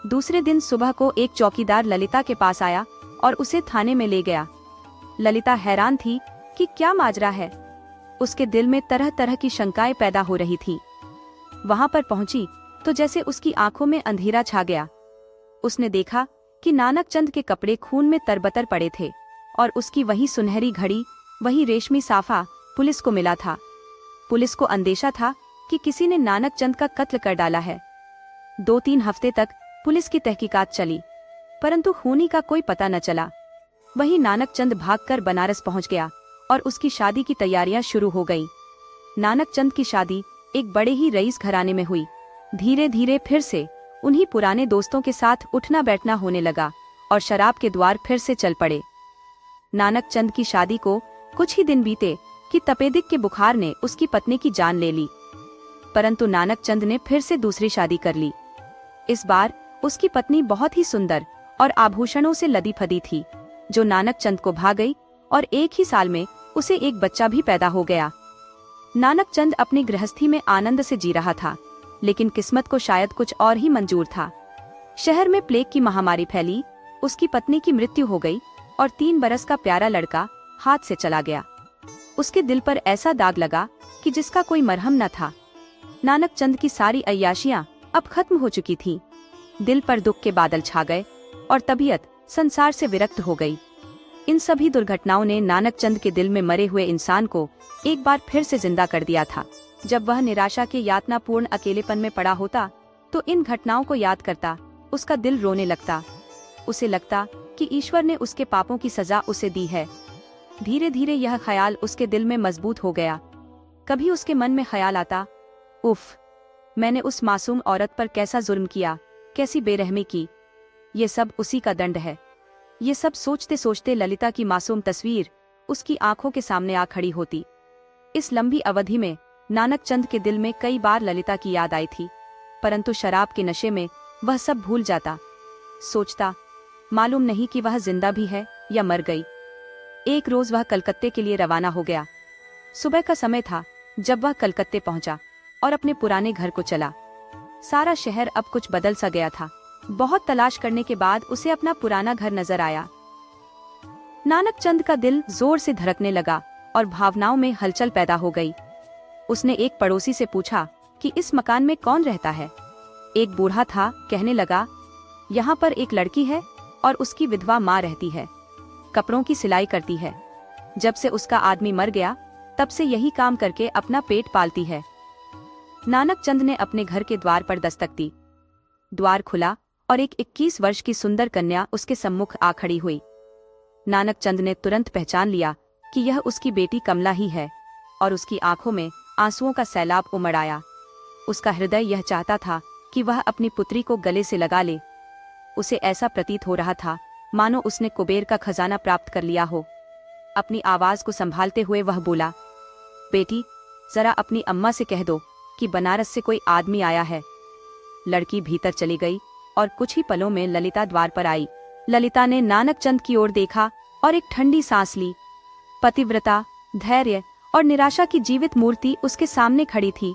Speaker 1: दूसरे दिन सुबह को एक चौकीदार ललिता के पास आया और उसे थाने में ले गया। ललिता हैरान थी कि क्या माजरा है। उसके दिल में तरह तरह की शंकाएं पैदा हो रही थी। वहां पर पहुंची तो जैसे उसकी आंखों में अंधेरा छा गया। उसने देखा कि नानक चंद के कपड़े खून में तरबतर पड़े थे और उसकी वही सुनहरी घड़ी, वही रेशमी साफा पुलिस को मिला था। पुलिस को अंदेशा था कि किसी ने नानक चंद का कत्ल कर डाला है। 2-3 हफ्ते तक पुलिस की तहकीकात चली, परंतु खूनी का कोई पता न चला। वही नानक चंद भागकर बनारस पहुंच गया और उसकी शादी की तैयारियां शुरू हो गई। नानक चंद की शादी एक बड़े ही रईस घराने में हुई। धीरे धीरे फिर से उन्हीं पुराने दोस्तों के साथ उठना बैठना होने लगा और शराब के द्वार फिर से चल पड़े। नानक चंद की शादी को कुछ ही दिन बीते कि तपेदिक के बुखार ने उसकी पत्नी की जान ले ली। परंतु नानक चंद ने फिर से दूसरी शादी कर ली। इस बार उसकी पत्नी बहुत ही सुंदर और आभूषणों से लदी फदी थी, जो नानक चंद को भा गई और एक ही साल में उसे एक बच्चा भी पैदा हो गया। नानक चंद अपनी गृहस्थी में आनंद से जी रहा था, लेकिन किस्मत को शायद कुछ और ही मंजूर था। शहर में प्लेग की महामारी फैली, उसकी पत्नी की मृत्यु हो गई और 3 बरस का प्यारा लड़का हाथ से चला गया। उसके दिल पर ऐसा दाग लगा कि जिसका कोई मरहम न था। नानक चंद की सारी अय्याशियां अब खत्म हो चुकी थीं। दिल पर दुख के बादल छा गए और तबीयत संसार से विरक्त हो गई। इन सभी दुर्घटनाओं ने नानक चंद के दिल में मरे हुए इंसान को एक बार फिर से जिंदा कर दिया था। जब वह निराशा के यातनापूर्ण अकेलेपन में पड़ा होता तो इन घटनाओं को याद करता उसका दिल रोने लगता। उसे लगता कि ईश्वर ने उसके पापों की सजा उसे दी है। धीरे धीरे यह ख्याल उसके दिल में मजबूत हो गया। कभी उसके मन में ख्याल आता, उफ, मैंने उस मासूम औरत पर कैसा जुर्म किया, कैसी बेरहमी की, ये सब उसी का दंड है। ये सब सोचते सोचते ललिता की मासूम तस्वीर उसकी आंखों के सामने आ खड़ी होती। इस लंबी अवधि में नानक चंद के दिल में कई बार ललिता की याद आई थी, परंतु शराब के नशे में वह सब भूल जाता। सोचता, मालूम नहीं कि वह जिंदा भी है या मर गई। एक रोज वह कलकत्ते के लिए रवाना हो गया। सुबह का समय था जब वह कलकत्ते पहुंचा और अपने पुराने घर को चला। सारा शहर अब कुछ बदल सा गया था। बहुत तलाश करने के बाद उसे अपना पुराना घर नजर आया। नानक चंद का दिल जोर से धड़कने लगा और भावनाओं में हलचल पैदा हो गई। उसने एक पड़ोसी से पूछा कि इस मकान में कौन रहता है। एक बूढ़ा था, कहने लगा, यहाँ पर एक लड़की है और उसकी विधवा माँ रहती है, कपड़ों की सिलाई करती है। जब से उसका आदमी मर गया तब से यही काम करके अपना पेट पालती है। नानक चंद ने अपने घर के द्वार पर दस्तक दी। द्वार खुला और एक 21 वर्ष की सुंदर कन्या उसके सम्मुख आ खड़ी हुई। नानक चंद ने तुरंत पहचान लिया कि यह उसकी बेटी कमला ही है और उसकी आंखों में आंसुओं का सैलाब उमड़ आया। उसका हृदय यह चाहता था कि वह अपनी पुत्री को गले से लगा ले। उसे ऐसा प्रतीत हो रहा था मानो उसने कुबेर का खजाना प्राप्त कर लिया हो। अपनी आवाज को संभालते हुए वह बोला, बेटी, जरा अपनी अम्मा से कह दो कि बनारस से कोई आदमी आया है। लड़की भीतर चली गई और कुछ ही पलों में ललिता द्वार पर आई। ललिता ने नानक चंद की ओर देखा और एक ठंडी सांस ली। पतिव्रता, धैर्य और निराशा की जीवित मूर्ति उसके सामने खड़ी थी।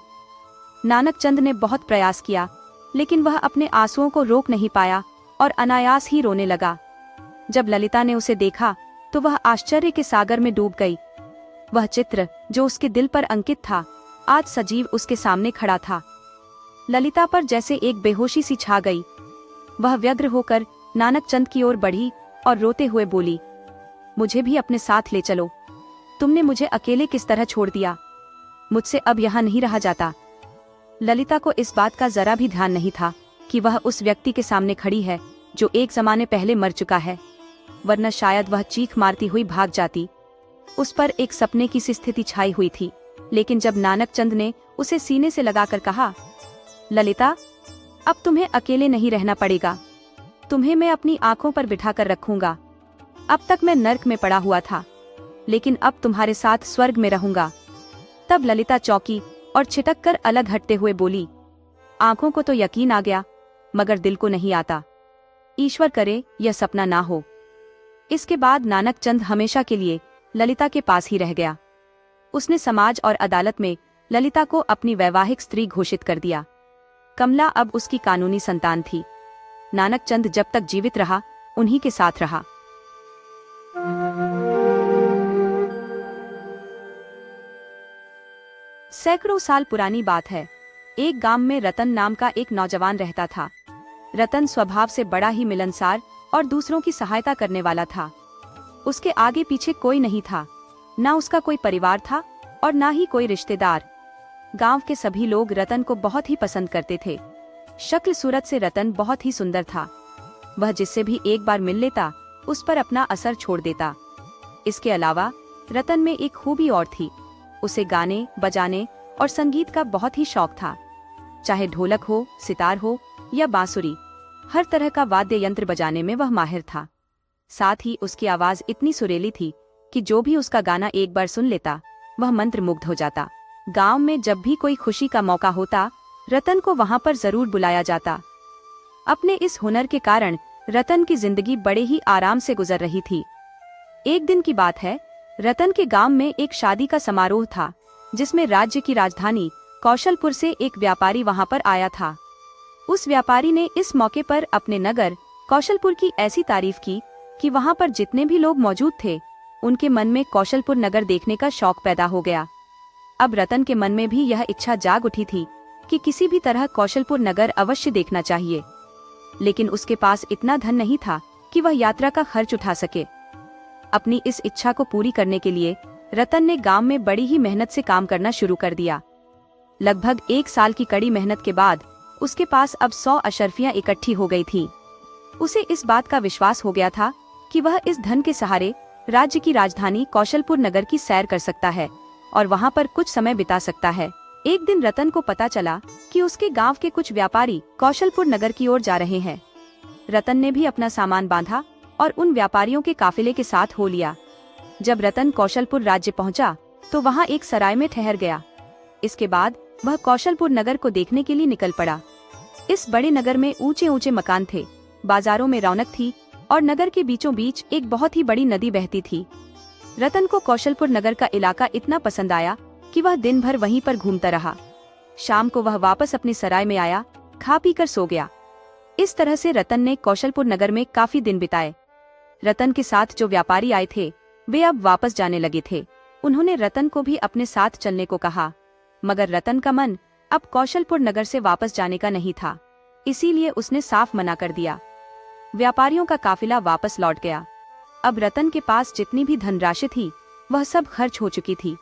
Speaker 1: नानक चंद ने बहुत प्रयास किया, लेकिन वह अपने आंसुओं को रोक नहीं पाया और अनायास ही रोने लगा। जब ललिता ने उसे देखा तो वह आश्चर्य के सागर में डूब गई। वह चित्र जो उसके दिल पर अंकित था आज सजीव उसके सामने खड़ा था। ललिता पर जैसे एक बेहोशी सी छा गई। वह व्यग्र होकर नानक चंद की ओर बढ़ी और रोते हुए बोली, मुझे भी अपने साथ ले चलो। तुमने मुझे अकेले किस तरह छोड़ दिया। मुझसे अब यहाँ नहीं रहा जाता। ललिता को इस बात का जरा भी ध्यान नहीं था कि वह उस व्यक्ति के सामने खड़ी है जो एक जमाने पहले मर चुका है, वरना शायद वह चीख मारती हुई भाग जाती। उस पर एक सपने की सी स्थिति छाई हुई थी, लेकिन जब नानक चंद ने उसे सीने से लगाकर कहा, ललिता, अब तुम्हें अकेले नहीं रहना पड़ेगा, तुम्हें मैं अपनी आंखों पर बिठाकर रखूंगा। अब तक मैं नर्क में पड़ा हुआ था, लेकिन अब तुम्हारे साथ स्वर्ग में रहूंगा। तब ललिता चौंकी और छिटक कर अलग हटते हुए बोली, आंखों को तो यकीन आ गया, मगर दिल को नहीं आता। ईश्वर करे यह सपना ना हो। इसके बाद नानक चंद हमेशा के लिए ललिता के पास ही रह गया। उसने समाज और अदालत में ललिता को अपनी वैवाहिक स्त्री घोषित कर दिया। कमला अब उसकी कानूनी संतान थी। नानक चंद जब तक जीवित रहा, उन्हीं के साथ रहा। सैकड़ों साल पुरानी बात है। एक गांव में रतन नाम का एक नौजवान रहता था। रतन स्वभाव से बड़ा ही मिलनसार और दूसरों की सहायता करने वाला था। उसके आगे पीछे कोई नहीं था, ना उसका कोई परिवार था और ना ही कोई रिश्तेदार। गांव के सभी लोग रतन को बहुत ही पसंद करते थे। शक्ल सूरत से रतन बहुत ही सुंदर था। वह जिससे भी एक बार मिल लेता, उस पर अपना असर छोड़ देता। इसके अलावा रतन में एक खूबी और थी। उसे गाने बजाने और संगीत का बहुत ही शौक था। चाहे ढोलक हो, सितार हो या बांसुरी, हर तरह का वाद्य यंत्र बजाने में वह माहिर था। साथ ही उसकी आवाज इतनी सुरीली थी कि जो भी उसका गाना एक बार सुन लेता, वह मंत्रमुग्ध हो जाता। गांव में जब भी कोई खुशी का मौका होता, रतन को वहां पर जरूर बुलाया जाता। अपने इस हुनर के कारण रतन की जिंदगी बड़े ही आराम से गुजर रही थी। एक दिन की बात है, रतन के गांव में एक शादी का समारोह था, जिसमें राज्य की राजधानी कौशलपुर से एक व्यापारी वहां पर आया था। उस व्यापारी ने इस मौके पर अपने नगर कौशलपुर की ऐसी तारीफ की कि वहां पर जितने भी लोग मौजूद थे, उनके मन में कौशलपुर नगर देखने का शौक पैदा हो गया। अब रतन के मन में भी यह इच्छा जाग उठी थी कि किसी भी तरह कौशलपुर नगर अवश्य देखना चाहिए, लेकिन उसके पास इतना धन नहीं था कि वह यात्रा का खर्च उठा सके। अपनी इस इच्छा को पूरी करने के लिए रतन ने गांव में बड़ी ही मेहनत से काम करना शुरू कर दिया। लगभग 1 साल की कड़ी मेहनत के बाद उसके पास अब 100 अशर्फियां इकट्ठी हो गई थीं। उसे इस बात का विश्वास हो गया था कि वह इस धन के सहारे राज्य की राजधानी कौशलपुर नगर की सैर कर सकता है और वहां पर कुछ समय बिता सकता है। एक दिन रतन को पता चला कि उसके गांव के कुछ व्यापारी कौशलपुर नगर की ओर जा रहे हैं। रतन ने भी अपना सामान बांधा और उन व्यापारियों के काफिले के साथ हो लिया। जब रतन कौशलपुर राज्य पहुंचा, तो वहां एक सराय में ठहर गया। इसके बाद वह कौशलपुर नगर को देखने के लिए निकल पड़ा। इस बड़े नगर में ऊंचे ऊंचे मकान थे, बाजारों में रौनक थी और नगर के बीचों बीच एक बहुत ही बड़ी नदी बहती थी। रतन को कौशलपुर नगर का इलाका इतना पसंद आया कि वह दिन भर वहीं पर घूमता रहा। शाम को वह वापस अपनी सराय में आया, खा पी कर सो गया। इस तरह से रतन ने कौशलपुर नगर में काफी दिन बिताए। रतन के साथ जो व्यापारी आए थे, वे अब वापस जाने लगे थे। उन्होंने रतन को भी अपने साथ चलने को कहा, मगर रतन का मन अब कौशलपुर नगर से वापस जाने का नहीं था, इसीलिए उसने साफ मना कर दिया। व्यापारियों का काफिला वापस लौट गया। अब रतन के पास जितनी भी धनराशि थी, वह सब खर्च हो चुकी थी।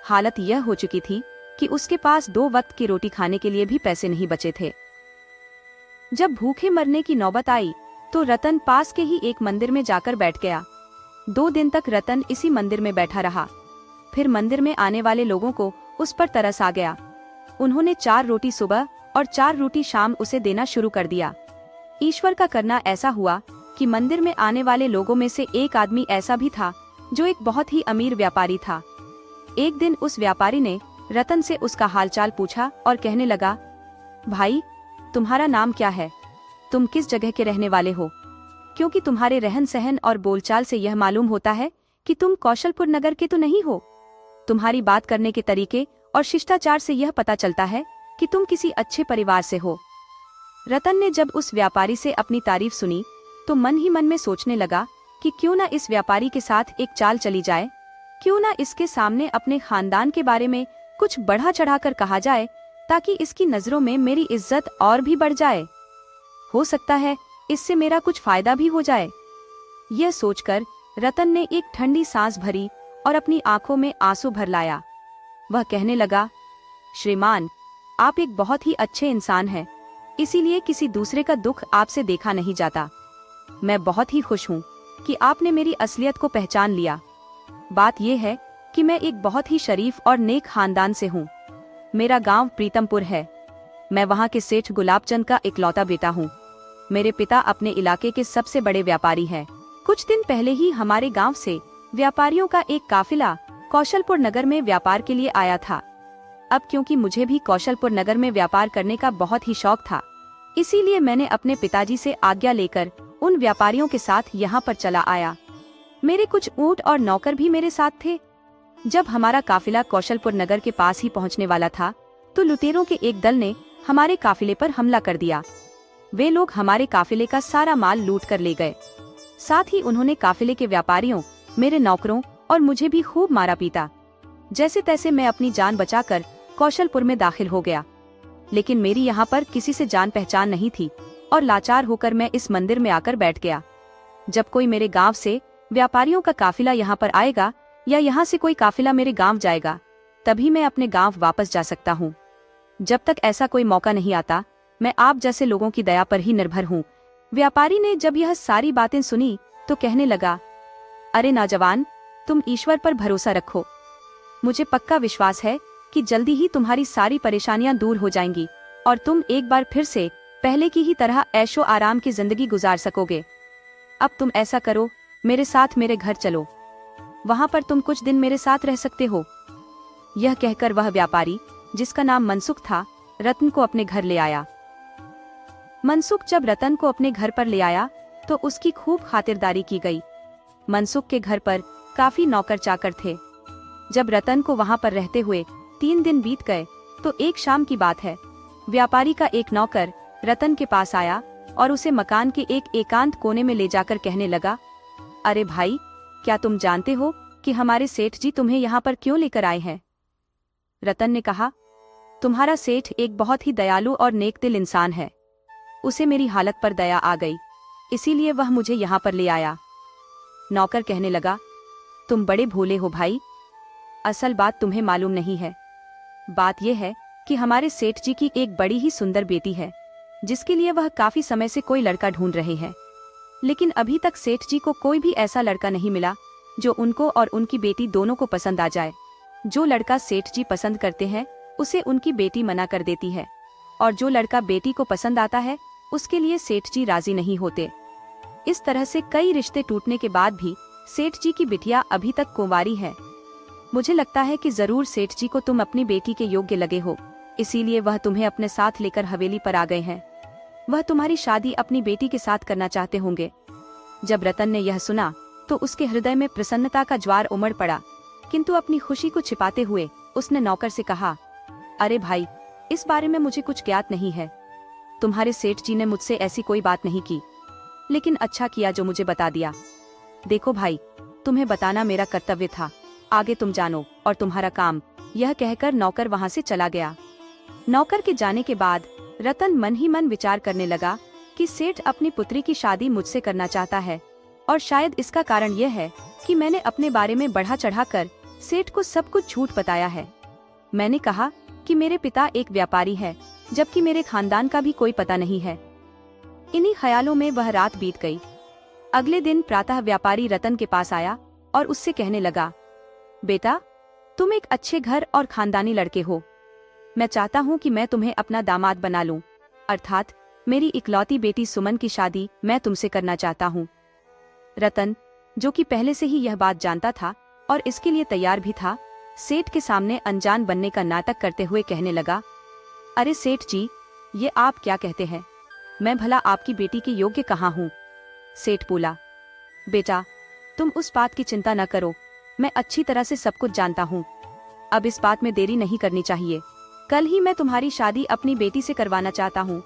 Speaker 1: हालत यह हो चुकी थी कि उसके पास 2 वक्त की रोटी खाने के लिए भी पैसे नहीं बचे थे। जब भूखे मरने की नौबत आई, तो रतन पास के ही एक मंदिर में जाकर बैठ गया। 2 दिन तक रतन इसी मंदिर में बैठा रहा। फिर मंदिर में आने वाले लोगों को उस पर तरस आ गया। उन्होंने 4 रोटी सुबह और 4 रोटी शाम उसे देना शुरू कर दिया। ईश्वर का करना ऐसा हुआ कि मंदिर में आने वाले लोगों में से एक आदमी ऐसा भी था जो एक बहुत ही अमीर व्यापारी था। एक दिन उस व्यापारी ने रतन से उसका हालचाल पूछा और कहने लगा, भाई, तुम्हारा नाम क्या है? तुम किस जगह के रहने वाले हो? क्योंकि तुम्हारे रहन सहन और बोलचाल से यह मालूम होता है कि तुम कौशलपुर नगर के तो नहीं हो। तुम्हारी बात करने के तरीके और शिष्टाचार से यह पता चलता है कि तुम किसी अच्छे परिवार से हो। रतन ने जब उस व्यापारी से अपनी तारीफ सुनी, तो मन ही मन में सोचने लगा कि क्यों ना इस व्यापारी के साथ एक चाल चली जाए, क्यों ना इसके सामने अपने खानदान के बारे में कुछ बढ़ा चढ़ाकर कहा जाए, ताकि इसकी नजरों में मेरी इज्जत और भी बढ़ जाए। हो सकता है इससे मेरा कुछ फायदा भी हो जाए। यह सोचकर रतन ने एक ठंडी सांस भरी और अपनी आंखों में आंसू भर लाया। वह कहने लगा, श्रीमान, आप एक बहुत ही अच्छे इंसान हैं, इसीलिए किसी दूसरे का दुख आपसे देखा नहीं जाता। मैं बहुत ही खुश हूँ कि आपने मेरी असलियत को पहचान लिया। बात यह है कि मैं एक बहुत ही शरीफ और नेक खानदान से हूँ। मेरा गांव प्रीतमपुर है। मैं वहाँ के सेठ गुलाबचंद का इकलौता बेटा हूँ। मेरे पिता अपने इलाके के सबसे बड़े व्यापारी हैं। कुछ दिन पहले ही हमारे गांव से व्यापारियों का एक काफिला कौशलपुर नगर में व्यापार के लिए आया था। अब क्योंकि मुझे भी कौशलपुर नगर में व्यापार करने का बहुत ही शौक था, इसीलिए मैंने अपने पिताजी से आज्ञा लेकर उन व्यापारियों के साथ यहाँ पर चला आया। मेरे कुछ ऊंट और नौकर भी मेरे साथ थे। जब हमारा काफिला कौशलपुर नगर के पास ही पहुँचने वाला था तो लुटेरों के एक दल ने हमारे काफिले पर हमला कर दिया। वे लोग हमारे काफिले का सारा माल लूट कर ले गए। साथ ही उन्होंने काफिले के व्यापारियों, मेरे नौकरों और मुझे भी खूब मारा पीटा। जैसे तैसे मैं अपनी जान बचाकर कौशलपुर में दाखिल हो गया, लेकिन मेरी यहाँ पर किसी से जान पहचान नहीं थी और लाचार होकर मैं इस मंदिर में आकर बैठ गया। जब कोई मेरे गांव से व्यापारियों का काफिला यहाँ पर आएगा या यहाँ से कोई काफिला मेरे गांव जाएगा, तभी मैं अपने गांव वापस जा सकता हूँ। जब तक ऐसा कोई मौका नहीं आता, मैं आप जैसे लोगों की दया पर ही निर्भर हूँ। व्यापारी ने जब यह सारी बातें सुनी तो कहने लगा, अरे नौजवान, तुम ईश्वर पर भरोसा रखो। मुझे पक्का विश्वास है कि जल्दी ही तुम्हारी सारी परेशानियां दूर हो जाएंगी और तुम एक बार फिर से पहले की ही तरह ऐशो आराम की जिंदगी गुजार सकोगे। अब तुम ऐसा करो, मेरे साथ मेरे घर चलो, वहां पर तुम कुछ दिन मेरे साथ रह सकते हो। यह कहकर वह व्यापारी, जिसका नाम मनसुख था, रतन को अपने घर ले आया। मनसुख जब रतन को अपने घर पर ले आया तो उसकी खूब खातिरदारी की गई। मनसुख के घर पर काफी नौकर चाकर थे। जब रतन को वहां पर रहते हुए 3 दिन बीत गए तो एक शाम की बात है, व्यापारी का एक नौकर रतन के पास आया और उसे मकान के एक एकांत कोने में ले जाकर कहने लगा, अरे भाई, क्या तुम जानते हो कि हमारे सेठ जी तुम्हें यहाँ पर क्यों लेकर आए हैं? रतन ने कहा, तुम्हारा सेठ एक बहुत ही दयालु और नेक दिल इंसान है। उसे मेरी हालत पर दया आ गई, इसीलिए वह मुझे यहाँ पर ले आया। नौकर कहने लगा, तुम बड़े भोले हो भाई, असल बात तुम्हें मालूम नहीं है। बात यह है कि हमारे सेठ जी की एक बड़ी ही सुंदर बेटी है, जिसके लिए वह काफी समय से कोई लड़का ढूंढ रहे हैं, लेकिन अभी तक सेठ जी को कोई भी ऐसा लड़का नहीं मिला जो उनको और उनकी बेटी दोनों को पसंद आ जाए। जो लड़का सेठ जी पसंद करते हैं उसे उनकी बेटी मना कर देती है, और जो लड़का बेटी को पसंद आता है उसके लिए सेठ जी राजी नहीं होते। इस तरह से कई रिश्ते टूटने के बाद भी सेठ जी की बिटिया अभी तक कुंवारी है। मुझे लगता है कि जरूर सेठ जी को तुम अपनी बेटी के योग्य लगे हो, इसीलिए वह तुम्हें अपने साथ लेकर हवेली पर आ गए हैं। वह तुम्हारी शादी अपनी बेटी के साथ करना चाहते होंगे। जब रतन ने यह सुना तो उसके हृदय में प्रसन्नता का ज्वार उमड़ पड़ा, किंतु अपनी खुशी को छिपाते हुए उसने नौकर से कहा, अरे भाई, इस बारे में मुझे कुछ ज्ञात नहीं है। तुम्हारे सेठ जी ने मुझसे ऐसी कोई बात नहीं की, लेकिन अच्छा किया जो मुझे बता दिया। देखो भाई, तुम्हें बताना मेरा कर्तव्य था, आगे तुम जानो और तुम्हारा काम। यह कहकर नौकर वहां से चला गया। नौकर के जाने के बाद रतन मन ही मन विचार करने लगा कि सेठ अपनी पुत्री की शादी मुझसे करना चाहता है, और शायद इसका कारण यह है कि मैंने अपने बारे में बढ़ा चढ़ाकर सेठ को सब कुछ झूठ बताया है। मैंने कहा कि मेरे पिता एक व्यापारी है, जबकि मेरे खानदान का भी कोई पता नहीं है। इन्हीं ख्यालों में वह रात बीत गई। अगले दिन प्रातः व्यापारी रतन के पास आया और उससे कहने लगा, बेटा, तुम एक अच्छे घर और खानदानी लड़के हो। मैं चाहता हूँ कि मैं तुम्हें अपना दामाद बना लूं, अर्थात मेरी इकलौती बेटी सुमन की शादी मैं तुमसे करना चाहता हूँ। रतन, जो कि पहले से ही यह बात जानता था और इसके लिए तैयार भी था, सेठ के सामने अनजान बनने का नाटक करते हुए कहने लगा, अरे सेठ जी, ये आप क्या कहते हैं? मैं भला आपकी बेटी के योग्य कहाँ हूँ? सेठ बोला, बेटा, तुम उस बात की चिंता न करो, मैं अच्छी तरह से सब कुछ जानता हूँ। अब इस बात में देरी नहीं करनी चाहिए। कल ही मैं तुम्हारी शादी अपनी बेटी से करवाना चाहता हूँ।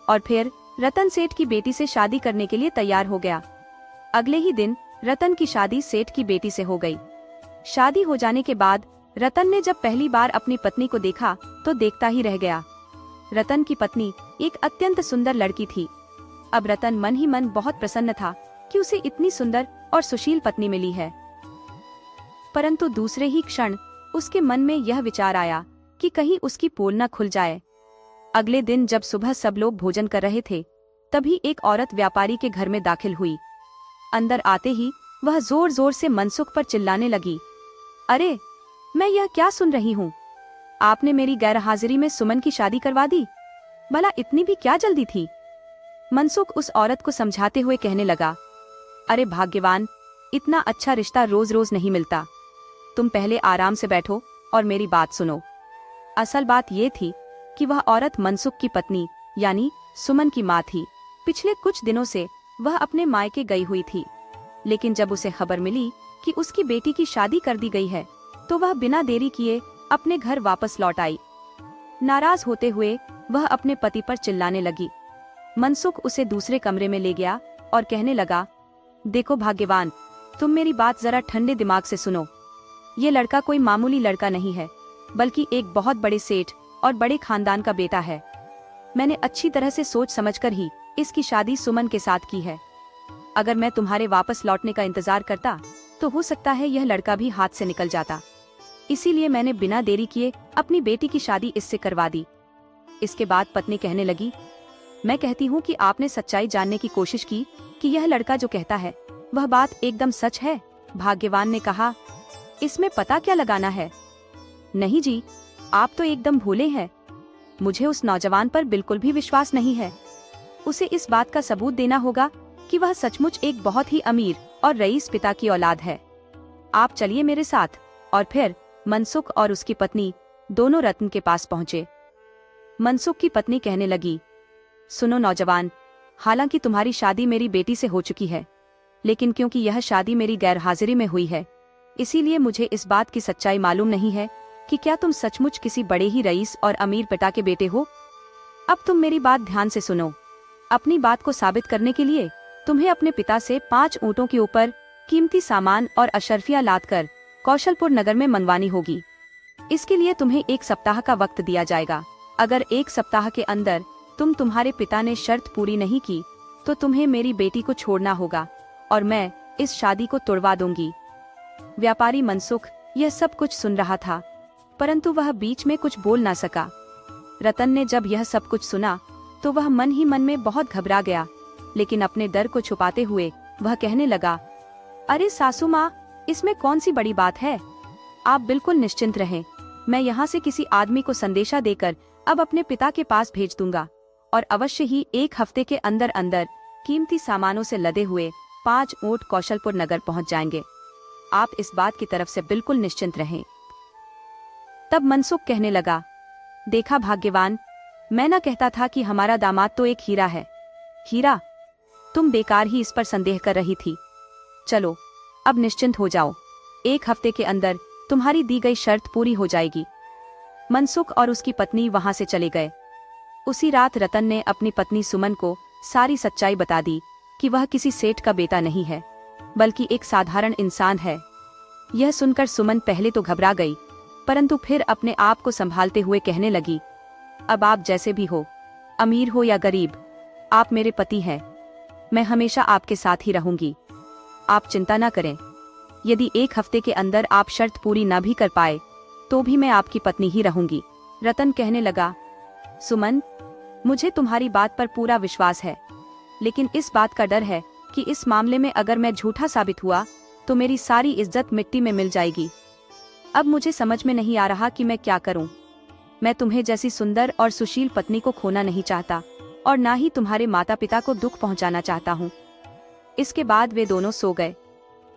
Speaker 1: और फिर रतन सेठ की बेटी से शादी करने के लिए तैयार हो गया। अगले ही दिन रतन की शादी सेठ की बेटी से हो गई। शादी हो जाने के बाद रतन ने जब पहली बार अपनी पत्नी को देखा तो देखता ही रह गया। रतन की पत्नी एक अत्यंत सुंदर लड़की थी। अब रतन मन ही मन बहुत प्रसन्न था कि उसे इतनी सुंदर और सुशील पत्नी मिली है। परंतु दूसरे ही क्षण उसके मन में यह विचार आया कि कहीं उसकी पोल न खुल जाए। अगले दिन जब सुबह सब लोग भोजन कर रहे थे तभी एक औरत व्यापारी के घर में दाखिल हुई। अंदर आते ही वह जोर जोर से मनसुख पर चिल्लाने लगी, अरे मैं यह क्या सुन रही हूँ? आपने मेरी गैरहाजिरी में सुमन की शादी करवा दी। भला इतनी भी क्या जल्दी थी? मनसुख उस औरत को समझाते हुए कहने लगा, अरे भाग्यवान, इतना अच्छा रिश्ता रोज रोज नहीं मिलता। तुम पहले आराम से बैठो और मेरी बात सुनो। असल बात ये थी कि वह औरत मनसुख की पत्नी यानी सुमन की माँ थी। पिछले कुछ दिनों से वह अपने मायके गई हुई थी, लेकिन जब उसे खबर मिली कि उसकी बेटी की शादी कर दी गई है तो वह बिना देरी किए अपने घर वापस लौट आई। नाराज होते हुए वह अपने पति पर चिल्लाने लगी। मनसुख उसे दूसरे कमरे में ले गया और कहने लगा, देखो भाग्यवान, तुम मेरी बात जरा ठंडे दिमाग से सुनो। ये लड़का कोई मामूली लड़का नहीं है, बल्कि एक बहुत बड़े सेठ और बड़े खानदान का बेटा है। मैंने अच्छी तरह से सोच समझकर ही इसकी शादी सुमन के साथ की है। अगर मैं तुम्हारे वापस लौटने का इंतजार करता तो हो सकता है यह लड़का भी हाथ से निकल जाता। इसीलिए मैंने बिना देरी किए अपनी बेटी की शादी इससे करवा दी। इसके बाद पत्नी कहने लगी, मैं कहती हूँ कि आपने सच्चाई जानने की कोशिश की कि यह लड़का जो कहता है वह बात एकदम सच है। भाग्यवान ने कहा, इसमें पता क्या लगाना है? नहीं जी, आप तो एकदम भूले हैं। मुझे उस नौजवान पर बिल्कुल भी विश्वास नहीं है। उसे इस बात का सबूत देना होगा कि वह सचमुच एक बहुत ही अमीर और रईस पिता की औलाद है। आप चलिए मेरे साथ। और फिर मनसुख और उसकी पत्नी दोनों रतन के पास पहुंचे। मनसुख की पत्नी कहने लगी, सुनो नौजवान, हालांकि तुम्हारी शादी मेरी बेटी से हो चुकी है, लेकिन क्योंकि यह शादी मेरी गैरहाजिरी में हुई है, इसीलिए मुझे इस बात की सच्चाई मालूम नहीं है कि क्या तुम सचमुच किसी बड़े ही रईस और अमीर पिता के बेटे हो। अब तुम मेरी बात ध्यान से सुनो। अपनी बात को साबित करने के लिए तुम्हें अपने पिता से 5 ऊँटों के ऊपर कीमती सामान और अशर्फियाँ लादकर कौशलपुर नगर में मंगवानी होगी। इसके लिए तुम्हें 1 सप्ताह का वक्त दिया जाएगा। अगर 1 सप्ताह के अंदर तुम्हारे पिता ने शर्त पूरी नहीं की तो तुम्हें मेरी बेटी को छोड़ना होगा और मैं इस शादी को तुड़वा दूंगी। व्यापारी मनसुख यह सब कुछ सुन रहा था, परंतु वह बीच में कुछ बोल ना सका। रतन ने जब यह सब कुछ सुना तो वह मन ही मन में बहुत घबरा गया, लेकिन अपने डर को छुपाते हुए वह कहने लगा, अरे सासू माँ, इसमें कौन सी बड़ी बात है? आप बिल्कुल निश्चिंत रहें। मैं यहाँ से किसी आदमी को संदेशा देकर अब अपने पिता के पास भेज दूंगा और अवश्य ही 1 हफ्ते के अंदर अंदर कीमती सामानों से लदे हुए 5 ऊँट कौशलपुर नगर पहुँच जाएंगे। आप इस बात की तरफ से बिल्कुल निश्चिंत रहें। तब मनसुख कहने लगा, देखा भाग्यवान, मैं न कहता था कि हमारा दामाद तो एक हीरा है। हीरा? तुम बेकार ही इस पर संदेह कर रही थी। चलो अब निश्चिंत हो जाओ, 1 हफ्ते के अंदर तुम्हारी दी गई शर्त पूरी हो जाएगी। मनसुख और उसकी पत्नी वहां से चले गए। उसी रात रतन ने अपनी पत्नी सुमन को सारी सच्चाई बता दी कि वह किसी सेठ का बेटा नहीं है, बल्कि एक साधारण इंसान है। यह सुनकर सुमन पहले तो घबरा गई, परंतु फिर अपने आप को संभालते हुए कहने लगी, अब आप जैसे भी हो, अमीर हो या गरीब, आप मेरे पति हैं। मैं हमेशा आपके साथ ही रहूंगी। आप चिंता न करें। यदि 1 हफ्ते के अंदर आप शर्त पूरी न भी कर पाए तो भी मैं आपकी पत्नी ही रहूंगी। रतन कहने लगा, सुमन, मुझे तुम्हारी बात पर पूरा विश्वास है, लेकिन इस बात का डर है कि इस मामले में अगर मैं झूठा साबित हुआ तो मेरी सारी इज्जत मिट्टी में मिल जाएगी। अब मुझे समझ में नहीं आ रहा कि मैं क्या करूं। मैं तुम्हें जैसी सुंदर और सुशील पत्नी को खोना नहीं चाहता और ना ही तुम्हारे माता पिता को दुख पहुंचाना चाहता हूं। इसके बाद वे दोनों सो गए।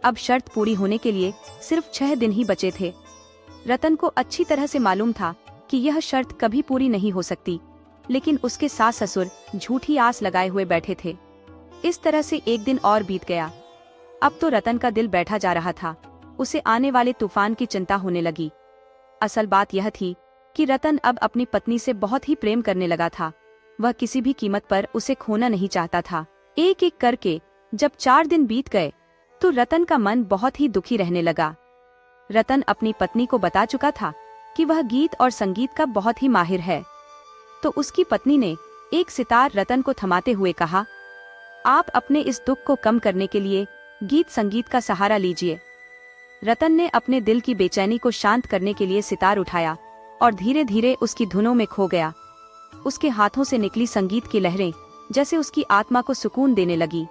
Speaker 1: अब शर्त पूरी होने के लिए सिर्फ 6 दिन ही बचे थे। रतन को अच्छी तरह से मालूम था कि यह शर्त कभी पूरी नहीं हो सकती, लेकिन उसके सास ससुर झूठी आस लगाए हुए बैठे थे। इस तरह से 1 दिन और बीत गया। अब तो रतन का दिल बैठा जा रहा था। उसे आने वाले तूफान की चिंता होने लगी। असल बात यह थी कि रतन अब अपनी पत्नी से बहुत ही प्रेम करने लगा था। वह किसी भी कीमत पर उसे खोना नहीं चाहता था। एक एक करके जब 4 दिन बीत गए तो रतन का मन बहुत ही दुखी रहने लगा। रतन अपनी पत्नी को बता चुका था कि वह गीत और संगीत का बहुत ही माहिर है, तो उसकी पत्नी ने एक सितार रतन को थमाते हुए कहा, आप अपने इस दुख को कम करने के लिए गीत संगीत का सहारा लीजिए। रतन ने अपने दिल की बेचैनी को शांत करने के लिए सितार उठाया और धीरे धीरे उसकी धुनों में खो गया। उसके हाथों से निकली संगीत की लहरें जैसे उसकी आत्मा को सुकून देने लगी।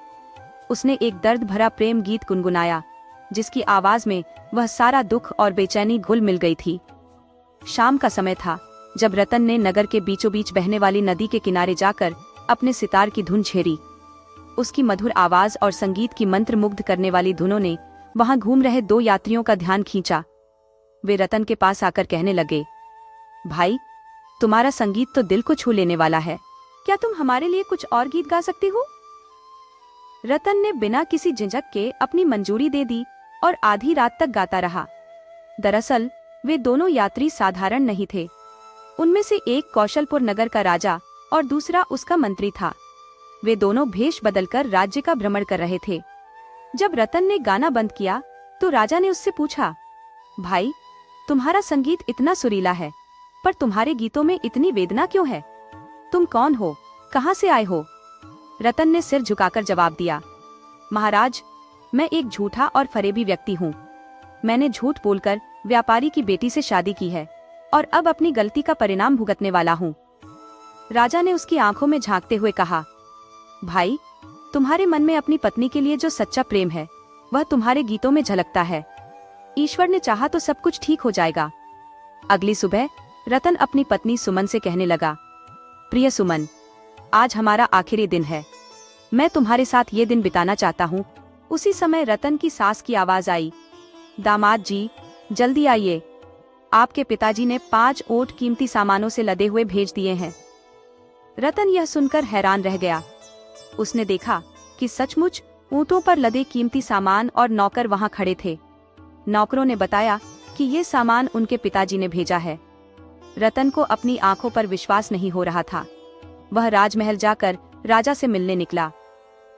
Speaker 1: उसने एक दर्द भरा प्रेम गीत गुनगुनाया, जिसकी आवाज में वह सारा दुख और बेचैनी घुल मिल गई थी। शाम का समय था, जब रतन ने नगर के बीचों बीच बहने वाली नदी के किनारे जाकर अपने सितार की धुन छेड़ी। उसकी मधुर आवाज और संगीत की मंत्र मुग्ध करने वाली धुनों ने वहां घूम रहे 2 यात्रियों का ध्यान खींचा। वे रतन के पास आकर कहने लगे, भाई, तुम्हारा संगीत तो दिल को छू लेने वाला है, क्या तुम हमारे लिए कुछ और गीत गा सकते हो? रतन ने बिना किसी झिझक के अपनी मंजूरी दे दी और आधी रात तक गाता रहा। दरअसल वे दोनों यात्री साधारण नहीं थे। उनमें से एक कौशलपुर नगर का राजा और दूसरा उसका मंत्री था। वे दोनों भेष बदलकर राज्य का भ्रमण कर रहे थे। जब रतन ने गाना बंद किया तो राजा ने उससे पूछा, भाई, तुम्हारा संगीत इतना सुरीला है, पर तुम्हारे गीतों में इतनी वेदना क्यों है? तुम कौन हो, कहां से आए हो? रतन ने सिर झुकाकर जवाब दिया, महाराज, मैं एक झूठा और फरेबी व्यक्ति हूँ। मैंने झूठ बोलकर व्यापारी की बेटी से शादी की है और अब अपनी गलती का परिणाम भुगतने वाला हूँ। राजा ने उसकी आंखों में झांकते हुए कहा, भाई, तुम्हारे मन में अपनी पत्नी के लिए जो सच्चा प्रेम है वह तुम्हारे गीतों में झलकता है। ईश्वर ने चाहा तो सब कुछ ठीक हो जाएगा। अगली सुबह रतन अपनी पत्नी सुमन से कहने लगा, प्रिय सुमन, आज हमारा आखिरी दिन है। मैं तुम्हारे साथ ये दिन बिताना चाहता हूँ। उसी समय रतन की सास की आवाज आई, दामाद जी, जल्दी आइए, आपके पिताजी ने 5 ऊंट कीमती सामानों से लदे हुए भेज दिए हैं। रतन यह सुनकर हैरान रह गया। उसने देखा कि सचमुच ऊंटों पर लदे कीमती सामान और नौकर वहां खड़े थे। नौकरों ने बताया कि ये सामान उनके पिताजी ने भेजा है। रतन को अपनी आंखों पर विश्वास नहीं हो रहा था। वह राजमहल जाकर राजा से मिलने निकला।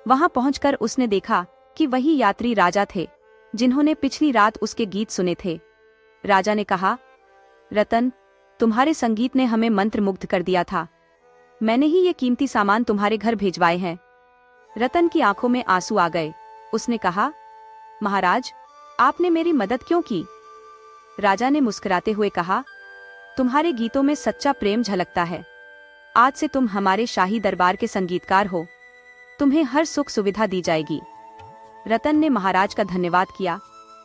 Speaker 1: वहां पहुंचकर उसने देखा कि वही यात्री राजा थे जिन्होंने पिछली रात उसके गीत सुने थे। राजा ने कहा, रतन, तुम्हारे संगीत ने हमें मंत्रमुग्ध कर दिया था। मैंने ही ये कीमती सामान तुम्हारे घर भेजवाए हैं। रतन की आंखों में आंसू आ गए। उसने कहा, महाराज, आपने मेरी मदद क्यों की? राजा ने मुस्कुराते हुए कहा, तुम्हारे गीतों में सच्चा प्रेम झलकता है। आज से तुम हमारे शाही दरबार के संगीतकार हो। तुम्हें हर सुख सुविधा दी जाएगी। रतन ने महाराज का धन्यवाद किया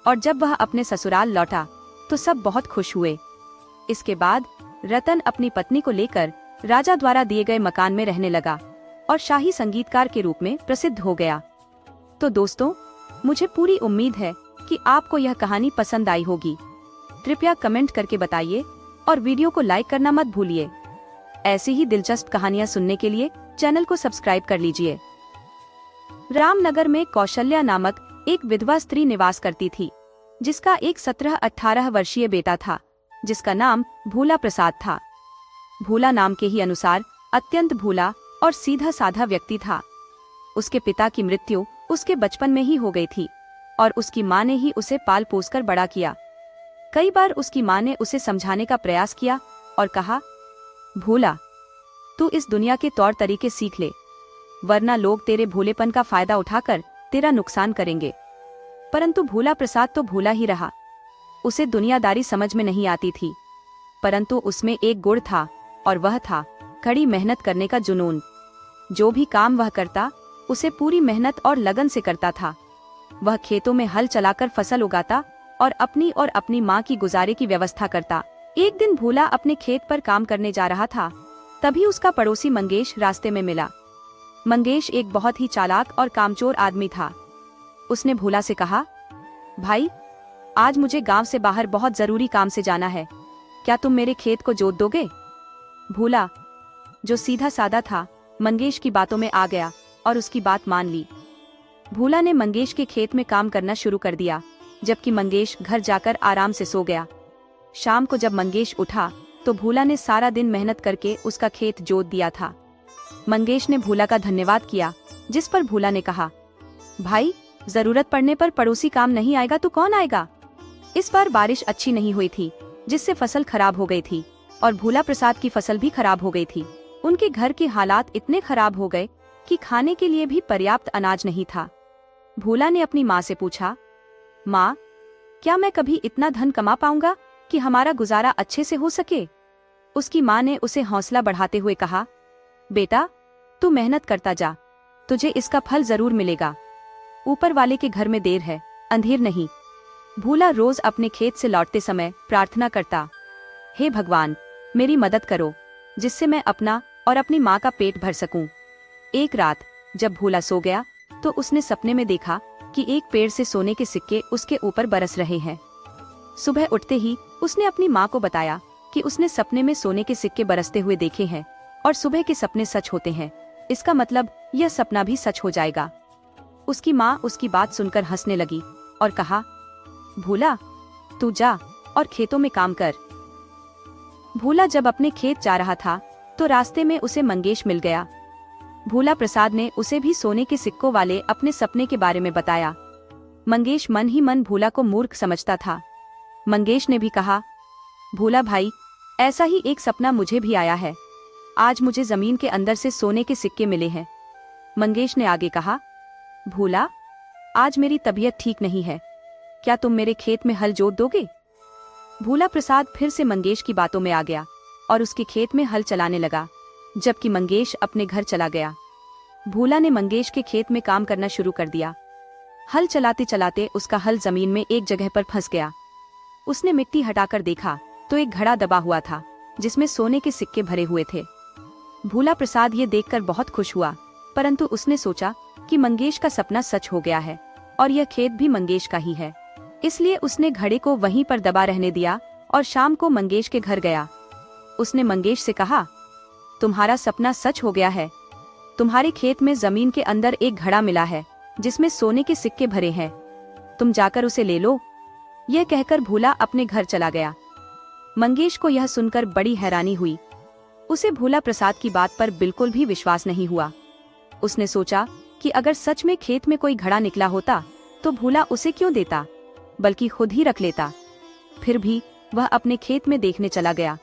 Speaker 1: और जब वह अपने ससुराल लौटा तो सब बहुत खुश हुए। इसके बाद रतन अपनी पत्नी को लेकर राजा द्वारा दिए गए मकान में रहने लगा और शाही संगीतकार के रूप में प्रसिद्ध हो गया। तो दोस्तों, मुझे पूरी उम्मीद है कि आपको यह कहानी पसंद आई होगी। कृपया कमेंट करके बताइए और वीडियो को लाइक करना मत भूलिए। ऐसी ही दिलचस्प कहानियां सुनने के लिए चैनल को सब्सक्राइब कर लीजिए। रामनगर में कौशल्या नामक एक विधवा स्त्री निवास करती थी, जिसका एक 17-18 वर्षीय बेटा था, जिसका नाम भूला प्रसाद था। भूला नाम के ही अनुसार अत्यंत भूला और सीधा साधा व्यक्ति था। उसके पिता की मृत्यु उसके बचपन में ही हो गई थी और उसकी माँ ने ही उसे पाल पोस कर बड़ा किया। कई बार उसकी माँ ने उसे समझाने का प्रयास किया और कहा, भूला, तू इस दुनिया के तौर तरीके सीख ले, वरना लोग तेरे भोलेपन का फायदा उठाकर तेरा नुकसान करेंगे। परंतु भूला प्रसाद तो भूला ही रहा। उसे दुनियादारी समझ में नहीं आती थी, परंतु उसमें एक गुण था और वह था कड़ी मेहनत करने का जुनून। जो भी काम वह करता उसे पूरी मेहनत और लगन से करता था। वह खेतों में हल चलाकर फसल उगाता और अपनी माँ की गुजारे की व्यवस्था करता। एक दिन भूला अपने खेत पर काम करने जा रहा था, तभी उसका पड़ोसी मंगेश रास्ते में मिला। मंगेश एक बहुत ही चालाक और कामचोर आदमी था। उसने भूला से कहा, भाई, आज मुझे गांव से बाहर बहुत जरूरी काम से जाना है, क्या तुम मेरे खेत को जोत दोगे? भूला, जो सीधा साधा था, मंगेश की बातों में आ गया और उसकी बात मान ली। भूला ने मंगेश के खेत में काम करना शुरू कर दिया, जबकि मंगेश घर जाकर आराम से सो गया। शाम को जब मंगेश उठा तो भूला ने सारा दिन मेहनत करके उसका खेत जोत दिया था। मंगेश ने भूला का धन्यवाद किया, जिस पर भूला ने कहा, भाई, जरूरत पड़ने पर पड़ोसी काम नहीं आएगा तो कौन आएगा? इस बार बारिश अच्छी नहीं हुई थी, जिससे फसल खराब हो गई थी और भूला प्रसाद की फसल भी खराब हो गई थी। उनके घर के हालात इतने खराब हो गए कि खाने के लिए भी पर्याप्त अनाज नहीं था। भूला ने अपनी माँ से पूछा, माँ, क्या मैं कभी इतना धन कमा पाऊंगा कि हमारा गुजारा अच्छे से हो सके? उसकी माँ ने उसे हौसला बढ़ाते हुए कहा, बेटा, तू मेहनत करता जा, तुझे इसका फल जरूर मिलेगा। ऊपर वाले के घर में देर है, अंधेर नहीं। भूला रोज अपने खेत से लौटते समय प्रार्थना करता, हे भगवान, मेरी मदद करो, जिससे मैं अपना और अपनी माँ का पेट भर सकूं। एक रात जब भूला सो गया तो उसने सपने में देखा कि एक पेड़ से सोने के सिक्के उसके ऊपर बरस रहे हैं। सुबह उठते ही उसने अपनी माँ को बताया कि उसने सपने में सोने के सिक्के बरसते हुए देखे हैं और सुबह के सपने सच होते हैं, इसका मतलब यह सपना भी सच हो जाएगा। उसकी माँ उसकी बात सुनकर हंसने लगी और कहा, भूला, तू जा और खेतों में काम कर। भूला जब अपने खेत जा रहा था तो रास्ते में उसे मंगेश मिल गया। भूला प्रसाद ने उसे भी सोने के सिक्कों वाले अपने सपने के बारे में बताया। मंगेश मन ही मन भूला को मूर्ख समझता था। मंगेश ने भी कहा, भूला भाई, ऐसा ही एक सपना मुझे भी आया है। आज मुझे जमीन के अंदर से सोने के सिक्के मिले हैं। मंगेश ने आगे कहा, भूला, आज मेरी तबीयत ठीक नहीं है, क्या तुम मेरे खेत में हल जोत दोगे? भूला प्रसाद फिर से मंगेश की बातों में आ गया और उसके खेत में हल चलाने लगा, जबकि मंगेश अपने घर चला गया। भूला ने मंगेश के खेत में काम करना शुरू कर दिया। हल चलाते चलाते उसका हल जमीन में एक जगह पर फंस गया। उसने मिट्टी हटाकर देखा तो एक घड़ा दबा हुआ था जिसमें सोने के सिक्के भरे हुए थे। भूला प्रसाद ये देखकर बहुत खुश हुआ, परंतु उसने सोचा कि मंगेश का सपना सच हो गया है और यह खेत भी मंगेश का ही है। इसलिए उसने घड़े को वहीं पर दबा रहने दिया और शाम को मंगेश के घर गया। उसने मंगेश से कहा, तुम्हारा सपना सच हो गया है। तुम्हारे खेत में जमीन के अंदर एक घड़ा मिला है जिसमें सोने के सिक्के भरे हैं, तुम जाकर उसे ले लो। यह कहकर भूला अपने घर चला गया। मंगेश को यह सुनकर बड़ी हैरानी हुई। उसे भूला प्रसाद की बात पर बिल्कुल भी विश्वास नहीं हुआ। उसने सोचा कि अगर सच में खेत में कोई घड़ा निकला होता तो भूला उसे क्यों देता, बल्कि खुद ही रख लेता। फिर भी वह अपने खेत में देखने चला गया।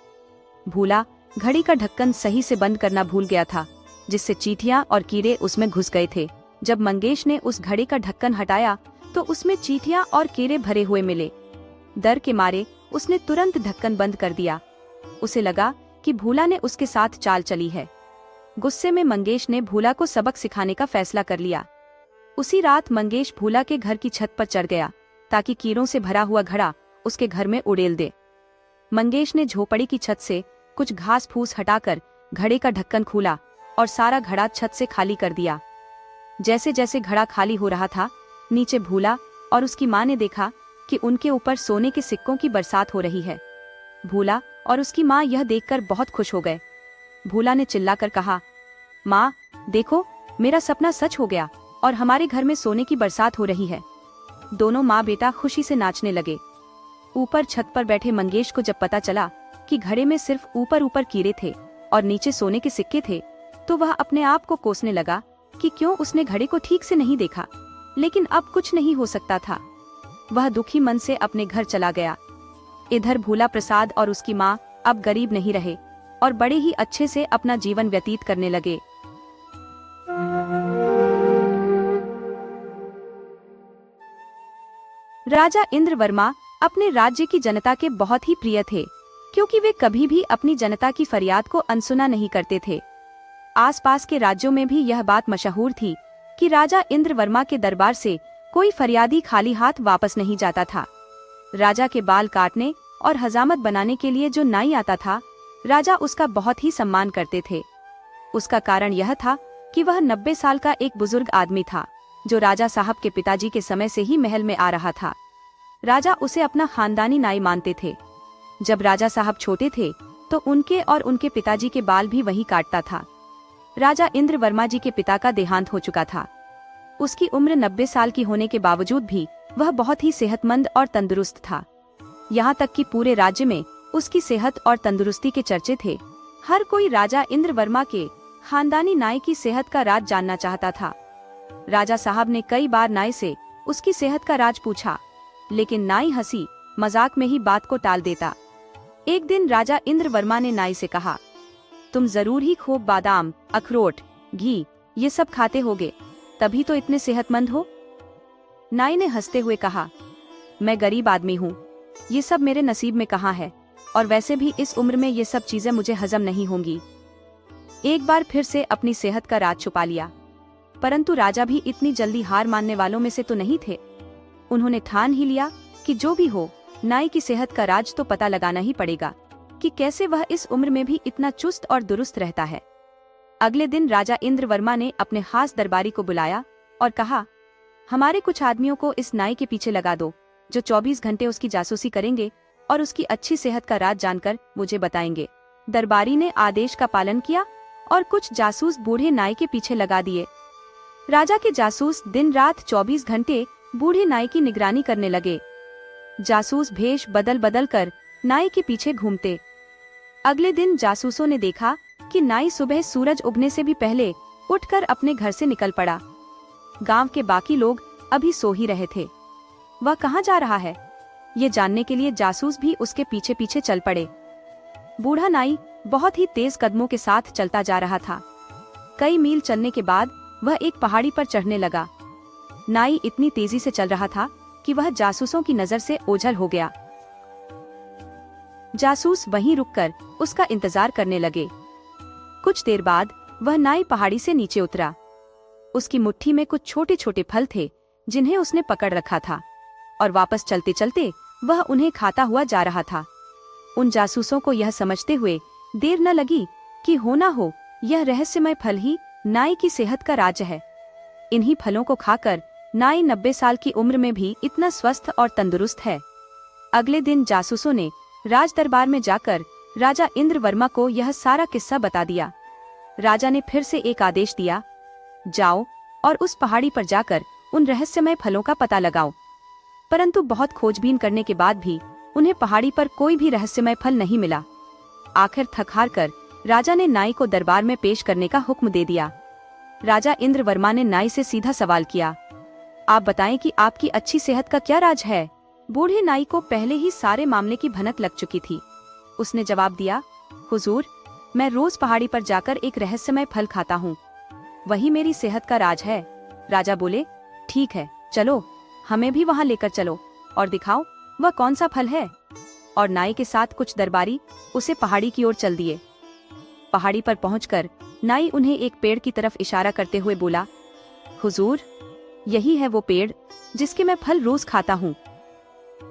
Speaker 1: भूला घड़ी का ढक्कन सही से बंद करना भूल गया था, जिससे चींटियां और कीड़े उसमें घुस गए थे। जब मंगेश ने उस घड़े का ढक्कन हटाया तो उसमें चींटियां और कीड़े भरे हुए मिले। डर के मारे उसने तुरंत ढक्कन बंद कर दिया। उसे लगा कि भूला ने उसके साथ चाल चली है। गुस्से में मंगेश ने भूला को सबक सिखाने का फैसला कर लिया। उसी रात मंगेश भूला के घर की छत पर चढ़ गया ताकि कीड़ों से भरा हुआ घड़ा उसके घर में उड़ेल दे। मंगेश ने झोपड़ी की छत से कुछ घास फूस हटाकर घड़े का ढक्कन खोला और सारा घड़ा छत से खाली कर दिया। जैसे जैसे घड़ा खाली हो रहा था, नीचे भूला और उसकी माँ ने देखा कि उनके ऊपर सोने के सिक्कों की बरसात हो रही है। भूला और उसकी माँ यह देखकर बहुत खुश हो गए। भूला ने चिल्लाकर कहा, माँ देखो, मेरा सपना सच हो गया और हमारे घर में सोने की बरसात हो रही है। दोनों माँ बेटा खुशी से नाचने लगे। ऊपर छत पर बैठे मंगेश को जब पता चला कि घड़े में सिर्फ ऊपर ऊपर कीड़े थे और नीचे सोने के सिक्के थे, तो वह अपने आप को कोसने लगा कि क्यों उसने घड़े को ठीक से नहीं देखा। लेकिन अब कुछ नहीं हो सकता था। वह दुखी मन से अपने घर चला गया। इधर भूला प्रसाद और उसकी माँ अब गरीब नहीं रहे और बड़े ही अच्छे से अपना जीवन व्यतीत करने लगे। राजा इंद्रवर्मा अपने राज्य की जनता के बहुत ही प्रिय थे, क्योंकि वे कभी भी अपनी जनता की फरियाद को अनसुना नहीं करते थे। आसपास के राज्यों में भी यह बात मशहूर थी कि राजा इंद्रवर्मा के दरबार से कोई फरियादी खाली हाथ वापस नहीं जाता था। राजा के बाल काटने और हजामत बनाने के लिए जो नाई आता था, राजा उसका बहुत ही सम्मान करते थे। उसका कारण यह था कि वह 90 साल का एक बुजुर्ग आदमी था, जो राजा साहब के पिताजी के समय से ही महल में आ रहा था। राजा उसे अपना खानदानी नाई मानते थे। जब राजा साहब छोटे थे तो उनके और उनके पिताजी के बाल भी वही काटता था। राजा इंद्रवर्मा जी के पिता का देहांत हो चुका था। उसकी उम्र 90 साल की होने के बावजूद भी वह बहुत ही सेहतमंद और तंदुरुस्त था। यहाँ तक कि पूरे राज्य में उसकी सेहत और तंदुरुस्ती के चर्चे थे। हर कोई राजा इंद्रवर्मा के खानदानी नाई की सेहत का राज जानना चाहता था। राजा साहब ने कई बार नाई से उसकी सेहत का राज पूछा, लेकिन नाई हंसी मजाक में ही बात को टाल देता। एक दिन राजा इंद्रवर्मा ने नाई से कहा, तुम जरूर ही खूब बादाम, अखरोट, घी ये सब खाते होगे, तभी तो इतने सेहतमंद हो। नाई ने हंसते हुए कहा, मैं गरीब आदमी हूँ, ये सब मेरे नसीब में कहाँ है, और वैसे भी इस उम्र में ये सब चीजें मुझे हजम नहीं होंगी। एक बार फिर से अपनी सेहत का राज छुपा लिया। परंतु राजा भी इतनी जल्दी हार मानने वालों में से तो नहीं थे। उन्होंने ठान ही लिया कि जो भी हो, नाई की सेहत का राज तो पता लगाना ही पड़ेगा कि कैसे वह इस उम्र में भी इतना चुस्त और दुरुस्त रहता है। अगले दिन राजा इंद्रवर्मा ने अपने खास दरबारी को बुलाया और कहा, हमारे कुछ आदमियों को इस नाई के पीछे लगा दो, जो 24 घंटे उसकी जासूसी करेंगे और उसकी अच्छी सेहत का राज जानकर मुझे बताएंगे। दरबारी ने आदेश का पालन किया और कुछ जासूस बूढ़े नाई के पीछे लगा दिए। राजा के जासूस दिन रात 24 घंटे बूढ़े नाई की निगरानी करने लगे। जासूस भेष बदल बदल कर नाई के पीछे घूमते। अगले दिन जासूसों ने देखा कि नाई सुबह सूरज उगने से भी पहले उठकर अपने घर से निकल पड़ा। गांव के बाकी लोग अभी सो ही रहे थे। वह कहाँ जा रहा है, ये जानने के लिए जासूस भी उसके पीछे पीछे चल पड़े। बूढ़ा नाई बहुत ही तेज कदमों के साथ चलता जा रहा था। कई मील चलने के बाद वह एक पहाड़ी पर चढ़ने लगा। नाई इतनी तेजी से चल रहा था कि वह जासूसों की नजर से ओझल हो गया। जासूस वहीं रुककर उसका इंतजार करने लगे। कुछ देर बाद वह नाई पहाड़ी से नीचे उतरा। उसकी मुट्ठी में कुछ छोटे छोटे फल थे जिन्हें उसने पकड़ रखा था और वापस चलते चलते वह उन्हें खाता हुआ जा रहा था। उन जासूसों को यह समझते हुए देर न लगी कि हो ना हो यह रहस्यमय फल ही नाई की सेहत का राज है। इन्हीं फलों को खाकर नाई 90 साल की उम्र में भी इतना स्वस्थ और तंदुरुस्त है। अगले दिन जासूसों ने राज दरबार में जाकर राजा इंद्रवर्मा को यह सारा किस्सा बता दिया। राजा ने फिर से एक आदेश दिया, जाओ और उस पहाड़ी पर जाकर उन रहस्यमय फलों का पता लगाओ। परंतु बहुत खोजबीन करने के बाद भी उन्हें पहाड़ी पर कोई भी रहस्यमय फल नहीं मिला। आखिर थक हार कर राजा ने नाई को दरबार में पेश करने का हुक्म दे दिया। राजा इंद्रवर्मा ने नाई से सीधा सवाल किया, आप बताएं कि आपकी अच्छी सेहत का क्या राज है। बूढ़े नाई को पहले ही सारे मामले की भनक लग चुकी थी। उसने जवाब दिया, हुजूर, मैं रोज पहाड़ी पर जाकर एक रहस्यमय फल खाता हूँ, वही मेरी सेहत का राज है। राजा बोले, ठीक है, चलो हमें भी वहाँ लेकर चलो और दिखाओ वह कौन सा फल है। और नाई के साथ कुछ दरबारी उसे पहाड़ी की ओर चल दिए। पहाड़ी पर पहुंचकर नाई उन्हें एक पेड़ की तरफ इशारा करते हुए बोला, हुजूर, यही है वो पेड़ जिसके मैं फल रोज खाता हूँ।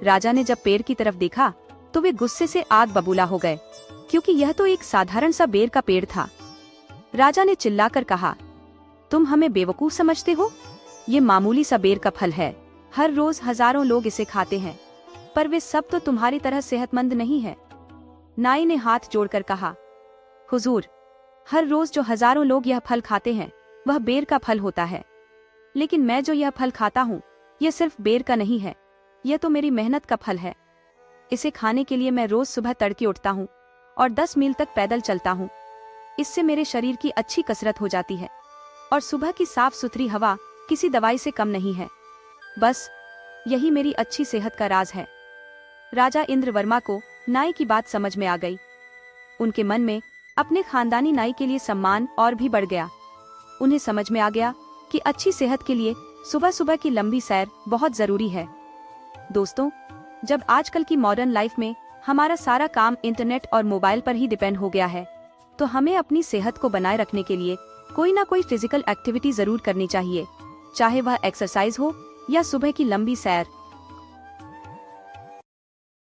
Speaker 1: राजा ने जब पेड़ की तरफ देखा तो वे गुस्से से आग बबूला हो गए, क्योंकि यह तो एक साधारण सा बेर का पेड़ था। राजा ने चिल्लाकर कहा, तुम हमें बेवकूफ समझते हो? ये मामूली सा बेर का फल है। हर रोज हजारों लोग इसे खाते हैं, पर वे सब तो तुम्हारी तरह सेहतमंद नहीं है। नाई ने हाथ जोड़कर कहा, हुजूर, हर रोज जो हजारों लोग यह फल खाते हैं वह बेर का फल होता है, लेकिन मैं जो यह फल खाता हूँ यह सिर्फ बेर का नहीं है, यह तो मेरी मेहनत का फल है। इसे खाने के लिए मैं रोज सुबह तड़के उठता हूँ और 10 मील तक पैदल चलता हूँ। इससे मेरे शरीर की अच्छी कसरत हो जाती है और सुबह की साफ सुथरी हवा किसी दवाई से कम नहीं है। बस यही मेरी अच्छी सेहत का राज है। राजा इंद्रवर्मा को नाई की बात समझ में आ गई। उनके मन में अपने खानदानी नाई के लिए सम्मान और भी बढ़ गया। उन्हें समझ में आ गया कि अच्छी सेहत के लिए सुबह सुबह की लंबी सैर बहुत जरूरी है। दोस्तों, जब आजकल की मॉडर्न लाइफ में हमारा सारा काम इंटरनेट और मोबाइल पर ही डिपेंड हो गया है, तो हमें अपनी सेहत को बनाए रखने के लिए कोई ना कोई फिजिकल एक्टिविटी जरूर करनी चाहिए, चाहे वह एक्सरसाइज हो या सुबह की लंबी सैर।